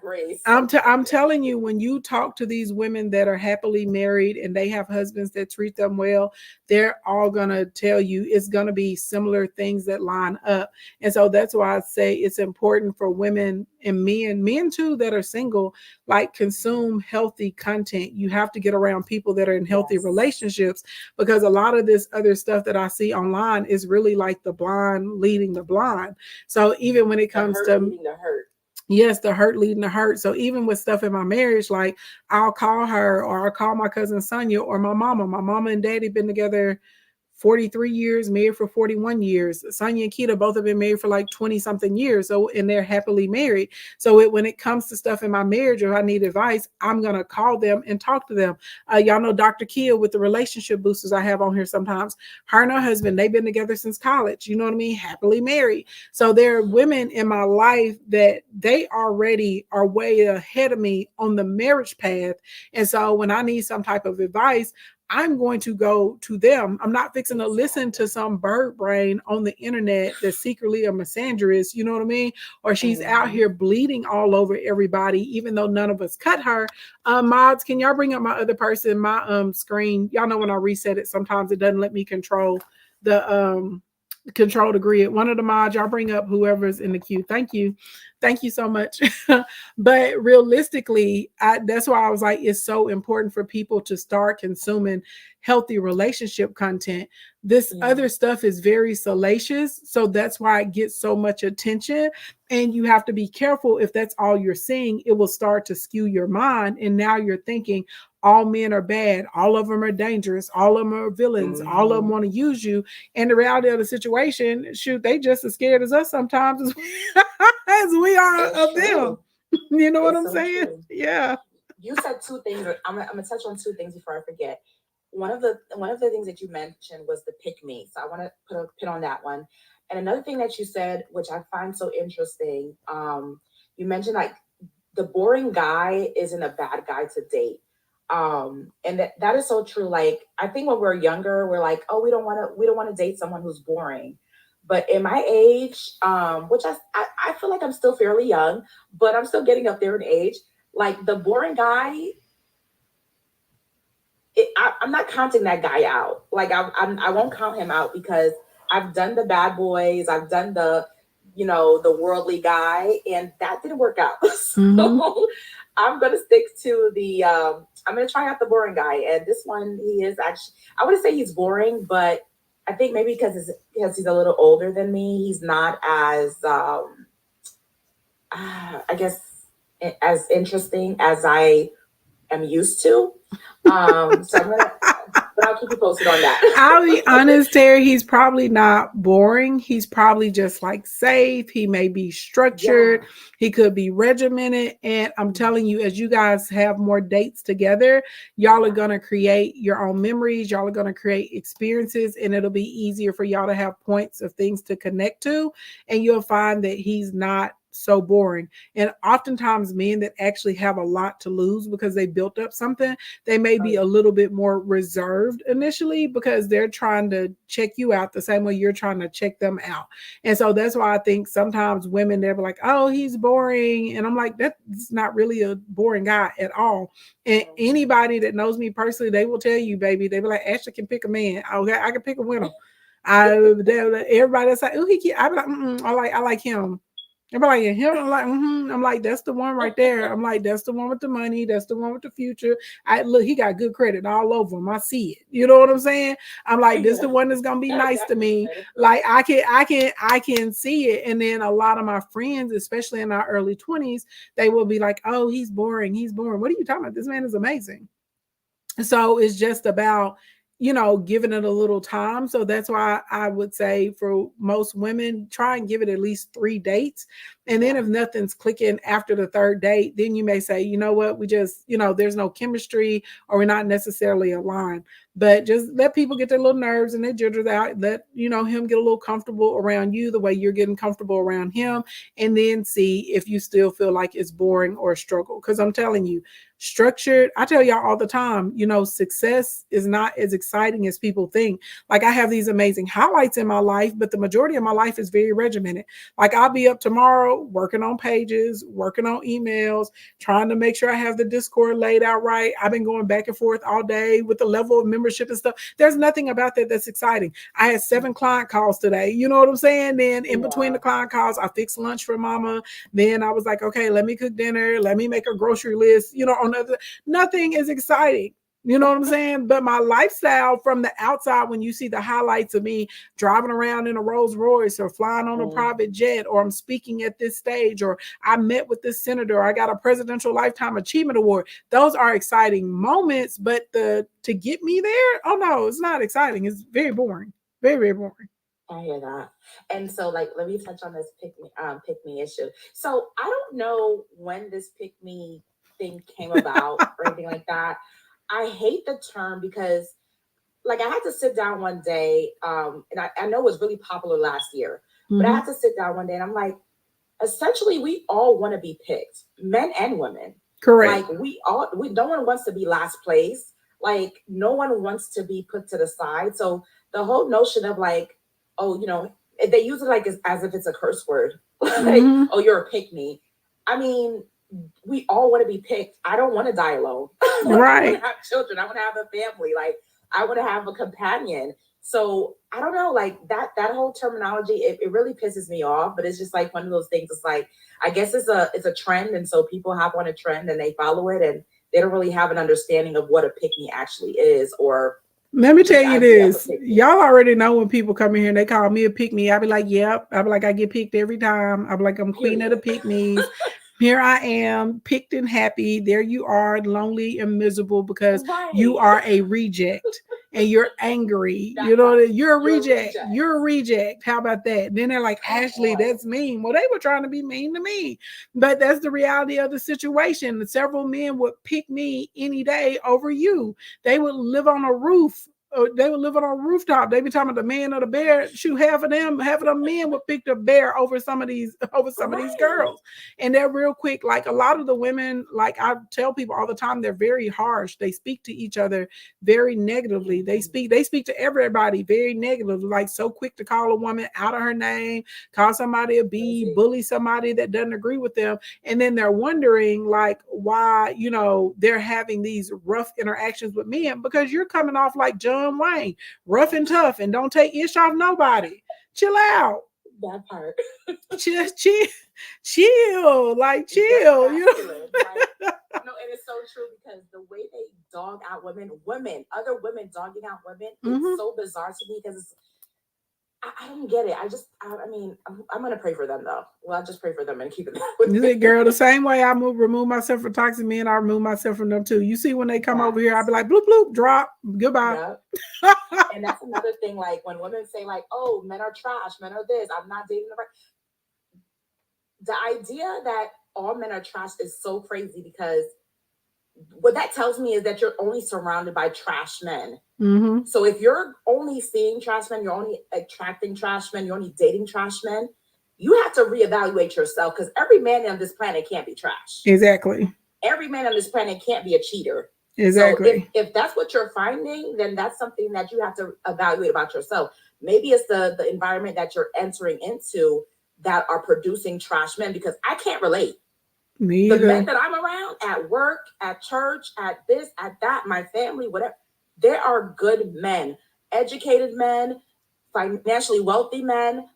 I'm telling you, when you talk to these women that are happily married and they have husbands that treat them well, they're all gonna tell you it's gonna be similar things that line up. And so that's why I say it's important for women and men too that are single, like consume healthy content. You have to get around people that are in healthy relationships, because a lot of this other stuff that I see online is really like the blind leading the blind. So even when it comes to yes, the hurt leading the hurt. So even with stuff in my marriage, like I'll call her or I'll call my cousin Sonia or my mama. My mama and daddy been together 43 years, married for 41 years. Sonia and Keita both have been married for like 20 something years. So, and they're happily married. So when it comes to stuff in my marriage, or if I need advice, I'm going to call them and talk to them. Y'all know Dr. Kia with the relationship boosters I have on here sometimes. Her and her husband, they've been together since college. You know what I mean? Happily married. So there are women in my life that they already are way ahead of me on the marriage path. And so when I need some type of advice, I'm going to go to them. I'm not fixing to listen to some bird brain on the internet that's secretly a misandrist, you know what I mean? Or she's out here bleeding all over everybody, even though none of us cut her. Mods, can y'all bring up my other person, my screen? Y'all know when I reset it, sometimes it doesn't let me control the grid. One of the mods, y'all bring up whoever's in the queue. Thank you so much. But realistically, that's why I was like, it's so important for people to start consuming healthy relationship content. This other stuff is very salacious, so that's why it gets so much attention. And you have to be careful. If that's all you're seeing, it will start to skew your mind, and now you're thinking all men are bad, all of them are dangerous, all of them are villains, all of them want to use you. And the reality of the situation, shoot, they just as scared as us sometimes as we are of them. You know what I'm saying? True. Yeah.
You said two things. I'm gonna touch on two things before I forget. One of the things that you mentioned was the pick me. So I want to put a pin on that one. And another thing that you said, which I find so interesting, you mentioned like the boring guy isn't a bad guy to date. And that is so true. Like, I think when we're younger, we're like, oh, we don't want to date someone who's boring. But in my age, which I feel like I'm still fairly young, but I'm still getting up there in age. Like the boring guy, I'm not counting that guy out. Like I won't count him out, because I've done the bad boys, I've done the worldly guy, and that didn't work out. So I'm gonna stick to the. I'm gonna try out the boring guy, and this one, he is actually. I wouldn't say he's boring, but I think maybe because he's a little older than me, he's not as I guess as interesting as I am used to. So I'll keep you posted on that.
I'll be honest, Terry, he's probably not boring. He's probably just like safe. He may be structured. Yeah. He could be regimented. And I'm telling you, as you guys have more dates together, y'all are going to create your own memories. Y'all are going to create experiences, and it'll be easier for y'all to have points of things to connect to. And you'll find that he's not so boring. And oftentimes men that actually have a lot to lose because they built up something, they may be a little bit more reserved initially because they're trying to check you out the same way you're trying to check them out. And so that's why I think sometimes women, they're like, oh, he's boring. And I'm like, that's not really a boring guy at all. And anybody that knows me personally, they will tell you, baby, they be like, Ashley can pick a man. Okay, I can pick a winner. Everybody that's like, oh, he cute. I be like, I like him. Everybody like him. I'm like, I'm like, that's the one right there. I'm like, that's the one with the money. That's the one with the future. I look, he got good credit all over him. I see it. You know what I'm saying? I'm like, this the one that's gonna be nice to me. Like I can see it. And then a lot of my friends, especially in our early 20s, they will be like, oh, he's boring. He's boring. What are you talking about? This man is amazing. So it's just about, giving it a little time. So that's why I would say for most women, try and give it at least 3 dates. And then if nothing's clicking after the 3rd date, then you may say, you know what, we just, there's no chemistry or we're not necessarily aligned. But just let people get their little nerves and their jitters out. Let, him get a little comfortable around you the way you're getting comfortable around him. And then see if you still feel like it's boring or a struggle. Because I'm telling you, structured, I tell y'all all the time, success is not as exciting as people think. Like I have these amazing highlights in my life, but the majority of my life is very regimented. Like I'll be up tomorrow working on pages, working on emails, trying to make sure I have the Discord laid out right. I've been going back and forth all day with the level of membership and stuff. There's nothing about that that's exciting. I had 7 client calls today. You know what I'm saying? Then in between the client calls, I fixed lunch for mama. Then I was like, okay, let me cook dinner. Let me make a grocery list, on other, nothing is exciting. You know what I'm saying? But my lifestyle from the outside, when you see the highlights of me driving around in a Rolls Royce or flying on a private jet, or I'm speaking at this stage, or I met with this senator, or I got a Presidential Lifetime Achievement Award. Those are exciting moments, but to get me there, oh no, it's not exciting. It's very boring. Very, very boring.
I hear that. And so let me touch on this pick me issue. So I don't know when this pick me thing came about or anything like that. I hate the term because I had to sit down one day, and I know it was really popular last year, but I had to sit down one day and I'm like, essentially we all want to be picked, men and women.
Correct.
Like no one wants to be last place. Like no one wants to be put to the side. So the whole notion of they use it as if it's a curse word. Oh, you're a pick me. I mean, we all want to be picked. I don't want to die alone.
Right.
I want to have children. I want to have a family. I want to have a companion. So I don't know, that whole terminology, it really pisses me off, but it's just one of those things. It's I guess it's a trend. And so people hop on a trend and they follow it and they don't really have an understanding of what a pick me actually is. Or
let me tell you this, y'all already know when people come in here and they call me a pick me, I be like, yep. I be like, I get picked every time. I be like, I'm queen of the pick me's. Here I am, picked and happy. There you are, lonely and miserable because you are a reject and you're angry. You're a reject. You're a reject. How about that? Then they're like, Ashley, that's mean. Well, they were trying to be mean to me. But that's the reality of the situation. Several men would pick me any day over you. They would live on a roof. They would live on a rooftop. They be talking about the man or the bear. Shoot, half of them men would pick the bear over some of these girls. And they're real quick. A lot of the women, I tell people all the time, they're very harsh. They speak to each other very negatively. They speak to everybody very negatively, so quick to call a woman out of her name, call somebody a B, bully somebody that doesn't agree with them. And then they're wondering why, they're having these rough interactions with men, because you're coming off like John Wayne, rough and tough, and don't take ish off nobody. Chill out.
That part.
chill. Chill.
No, and it's so true because the way they dog out other women dogging out women, it's so bizarre to me because I don't get it. I'm going to pray for them though. Well, I'll just pray for them and keep it that way.
Girl, the same way I remove myself from toxic men, I remove myself from them too. You see when they come over here, I'll be like, bloop, bloop, drop, goodbye.
Yep. And that's another thing, when women say oh, men are trash, men are this, I'm not dating the idea that all men are trash is so crazy because what that tells me is that you're only surrounded by trash men.
Mm-hmm.
So if you're only seeing trash men, you're only attracting trash men, you're only dating trash men, you have to reevaluate yourself, because every man on this planet can't be trash.
Exactly.
Every man on this planet can't be a cheater.
Exactly.
So if that's what you're finding, then that's something that you have to evaluate about yourself. Maybe it's the environment that you're entering into that are producing trash men, because I can't relate.
Me
the
either.
men that I'm around at work, at church, at this, at that, my family, whatever, there are good men, educated men, financially wealthy men,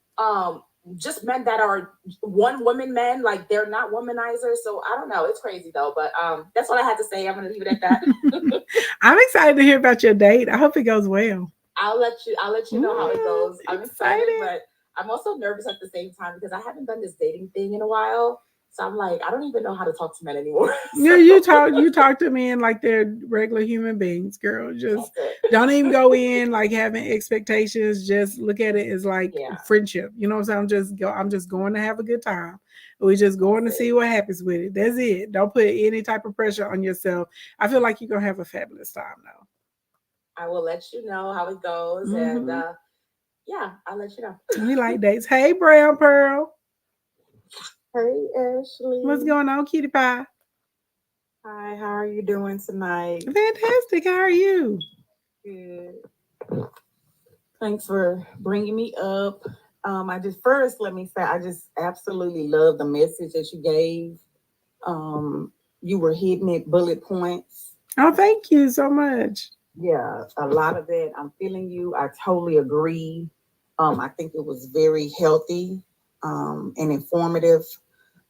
just men that are one woman men, like they're not womanizers. So I don't know. It's crazy though, but that's what I had to say. I'm gonna leave it at that.
I'm excited to hear about your date. I hope it goes well.
I'll let you know how it goes. I'm excited,
Excited.
but I'm also nervous at the same time because I haven't done this dating thing in a while. So I'm like, I don't even know how to talk to men anymore.
Yeah, you talk to men like they're regular human beings, girl. Just don't even go in like having expectations. Just look at it as like friendship. You know what I'm saying? I'm just going to have a good time. We're just going to see what happens with it. That's it. Don't put any type of pressure on yourself. I feel like you're gonna have a fabulous time though.
I will let you know how it goes, and yeah, I'll let you know.
We like dates. Hey, Brown Pearl.
Hey, Ashley.
What's going on, Cutie Pie?
Hi, how are you doing tonight?
Fantastic. How are you?
Good. Thanks for bringing me up. Let me say, I just absolutely love the message that you gave. You were hitting it bullet points.
Oh, thank you so much.
Yeah, a lot of that. I'm feeling you. I totally agree. I think it was very healthy and informative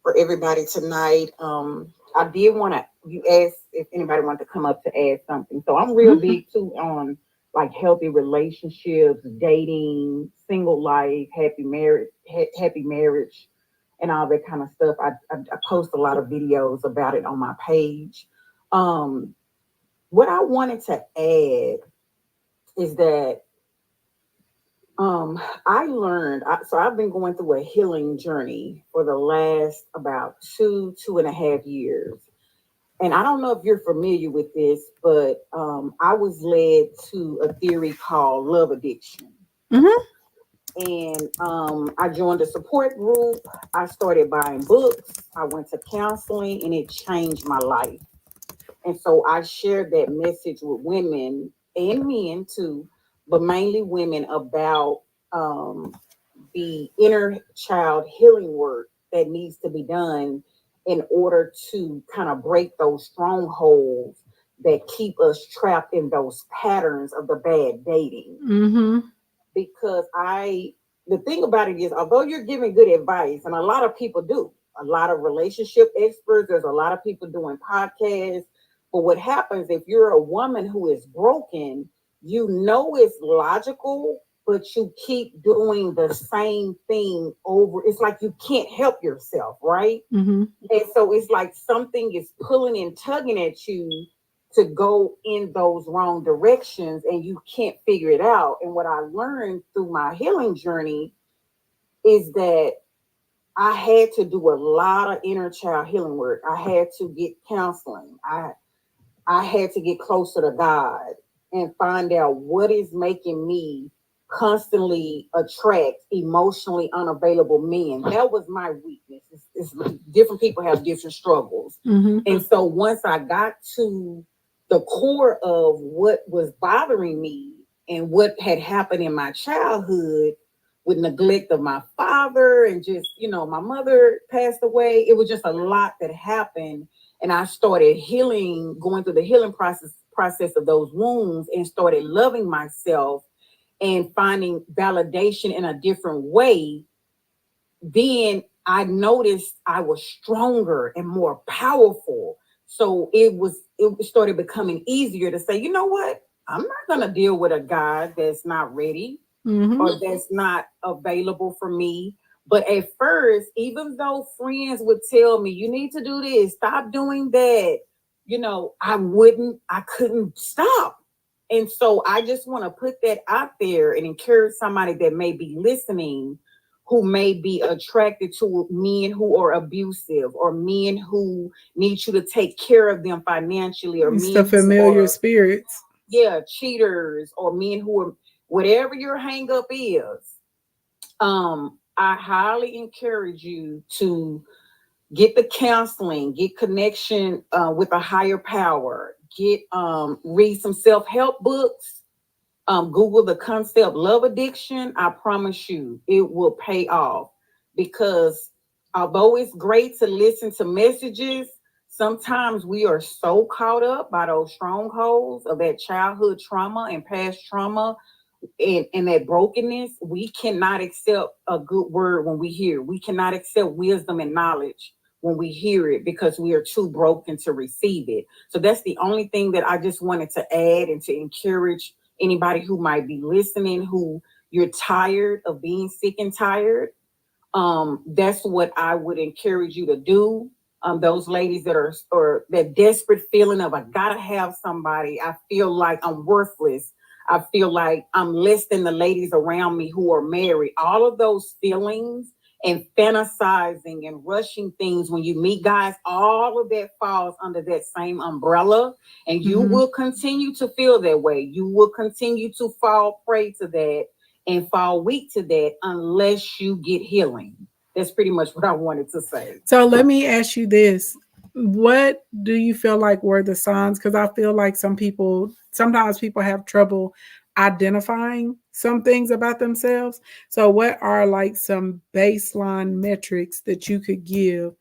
for everybody tonight. I did want to, you asked if anybody wanted to come up to add something. So I'm real big too on like healthy relationships, dating, single life, happy marriage, and all that kind of stuff. I post a lot of videos about it on my page. What I wanted to add is that I learned, so I've been going through a healing journey for the last about 2.5 years. And I don't know if you're familiar with this, but I was led to a theory called love addiction. And I joined a support group. I started buying books. I went to counseling, and it changed my life. And so I shared that message with women and men too, but mainly women, about the inner child healing work that needs to be done in order to kind of break those strongholds that keep us trapped in those patterns of the bad dating. Because the thing about it is, although you're giving good advice, and a lot of people do, a lot of relationship experts, there's a lot of people doing podcasts. But what happens if you're a woman who is broken, you know it's logical, but you keep doing the same thing over. It's like you can't help yourself, right? And so it's like something is pulling and tugging at you to go in those wrong directions, and you can't figure it out. And what I learned through my healing journey is that I had to do a lot of inner child healing work. I had to get counseling. I had to get closer to God and find out what is making me constantly attract emotionally unavailable men. That was my weakness. It's different people have different struggles. And so once I got to the core of what was bothering me and what had happened in my childhood with neglect of my father, and just, my mother passed away. It was just a lot that happened. And I started healing, going through the healing process of those wounds, and started loving myself and finding validation in a different way. Then I noticed I was stronger and more powerful. So it started becoming easier to say, you know what? I'm not going to deal with a guy that's not ready or that's not available for me. But at first, even though friends would tell me, you need to do this, stop doing that, I couldn't stop. And so I just want to put that out there and encourage somebody that may be listening, who may be attracted to men who are abusive, or men who need you to take care of them financially, or
it's
men
the familiar spirits.
Yeah, cheaters, or men who are, whatever your hang up is. I highly encourage you to get the counseling, get connection with a higher power, get read some self-help books, Google the concept love addiction. I promise you it will pay off, because although it's great to listen to messages, sometimes we are so caught up by those strongholds of that childhood trauma and past trauma and that brokenness. We cannot accept a good word when we hear. We cannot accept wisdom and knowledge when we hear it, because we are too broken to receive it. So that's the only thing that I just wanted to add and to encourage anybody who might be listening, who you're tired of being sick and tired. That's what I would encourage you to do. Those ladies that are, or that desperate feeling of, I gotta have somebody. I feel like I'm worthless. I feel like I'm less than the ladies around me who are married. All of those feelings and fantasizing and rushing things when you meet guys, all of that falls under that same umbrella. And you will continue to feel that way. You will continue to fall prey to that and fall weak to that unless you get healing. That's pretty much what I wanted to say.
So let me ask you this. What do you feel like were the signs? Because I feel like sometimes people have trouble identifying some things about themselves. So what are like some baseline metrics that you could give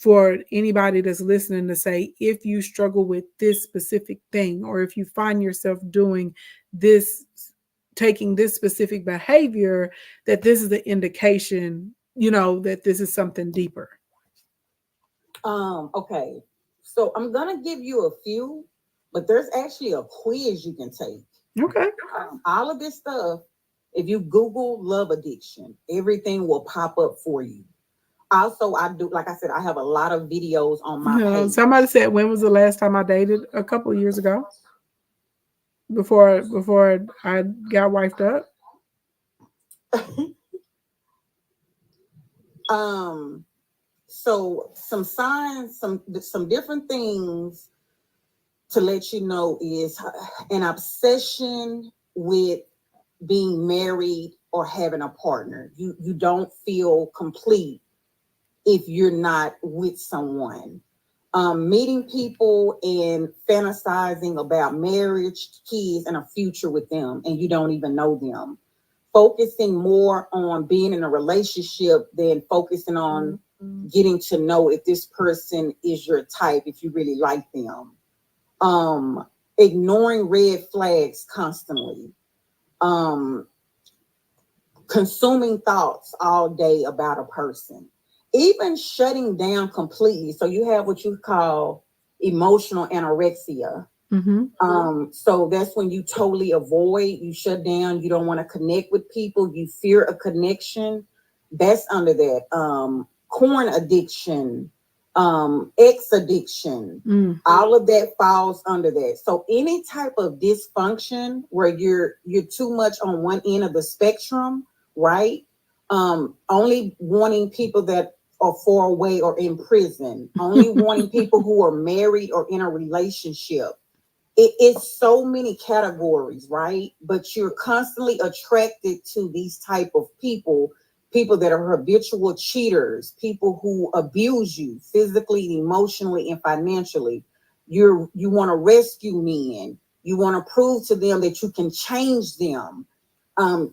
for anybody that's listening to say, if you struggle with this specific thing, or if you find yourself doing this, taking this specific behavior, that this is the indication, that this is something deeper?
Okay. So I'm gonna give you a few, but there's actually a quiz you can take.
Okay.
All of this stuff, if you Google love addiction, everything will pop up for you. Also, I do, like I said, I have a lot of videos on my page.
Somebody said, when was the last time I dated? A couple of years ago. Before I got wifed up.
So some signs, some different things to let you know is an obsession with being married or having a partner. You don't feel complete if you're not with someone. Meeting people and fantasizing about marriage, kids, and a future with them, and you don't even know them. Focusing more on being in a relationship than focusing on getting to know if this person is your type, if you really like them. Ignoring red flags constantly. Consuming thoughts all day about a person. Even shutting down completely. So you have what you call emotional anorexia. So that's when you totally avoid, you shut down, you don't want to connect with people, you fear a connection. That's under that. Corn addiction, X addiction, all of that falls under that. So any type of dysfunction where you're too much on one end of the spectrum, right? Only wanting people that are far away or in prison, only wanting people who are married or in a relationship. It's so many categories, right? But you're constantly attracted to these type of people that are habitual cheaters, people who abuse you physically, emotionally, and financially. You want to rescue men. You want to prove to them that you can change them.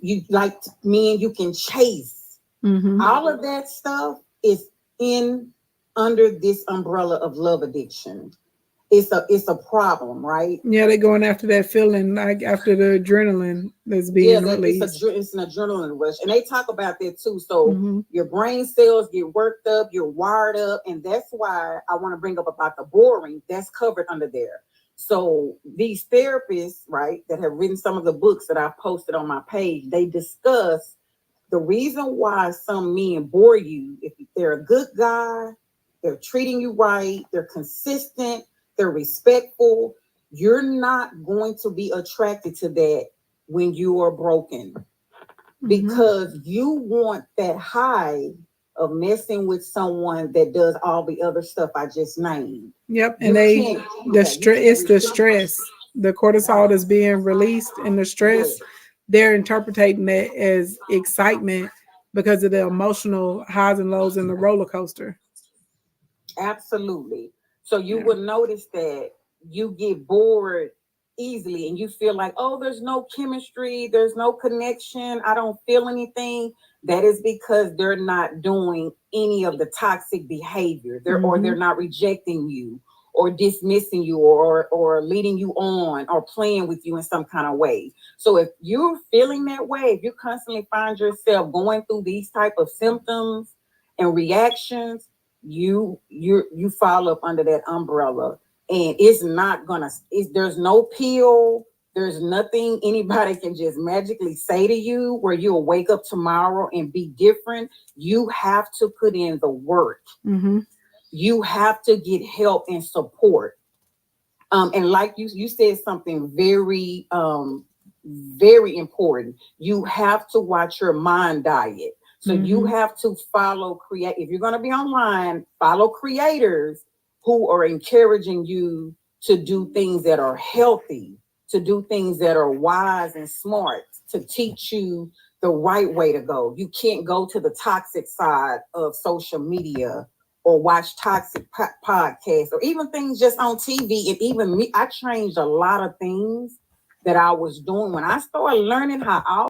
You like men you can chase. All of that stuff is under this umbrella of love addiction. It's a problem, right?
Yeah, they're going after that feeling, like after the adrenaline that's being released.
It's an adrenaline rush, and they talk about that too. So your brain cells get worked up, you're wired up, and that's why I want to bring up about the boring. That's covered under there. So these therapists, right, that have written some of the books that I've posted on my page, they discuss the reason why some men bore you. If they're a good guy, they're treating you right, they're consistent, they're respectful, you're not going to be attracted to that when you are broken, because you want that high of messing with someone that does all the other stuff I just named.
Yep, and it's the stress, the cortisol that's being released, and the stress. They're interpreting that as excitement because of the emotional highs and lows in the roller coaster.
Absolutely. So you
Yeah.
would notice that you get bored easily and you feel like, oh, there's no chemistry, there's no connection, I don't feel anything. That is because they're not doing any of the toxic behavior. They're not rejecting you or dismissing you or leading you on or playing with you in some kind of way. So if you're feeling that way, if you constantly find yourself going through these type of symptoms and reactions, you fall up under that umbrella, and it's not gonna, there's no pill, there's nothing anybody can just magically say to you where you'll wake up tomorrow and be different. You have to put in the work. You have to get help and support. And like you said something very very important. You have to watch your mind diet. So you have to if you're going to be online, follow creators who are encouraging you to do things that are healthy, to do things that are wise and smart, to teach you the right way to go. You can't go to the toxic side of social media or watch toxic podcasts or even things just on TV. And even me, I changed a lot of things that I was doing when I started learning how all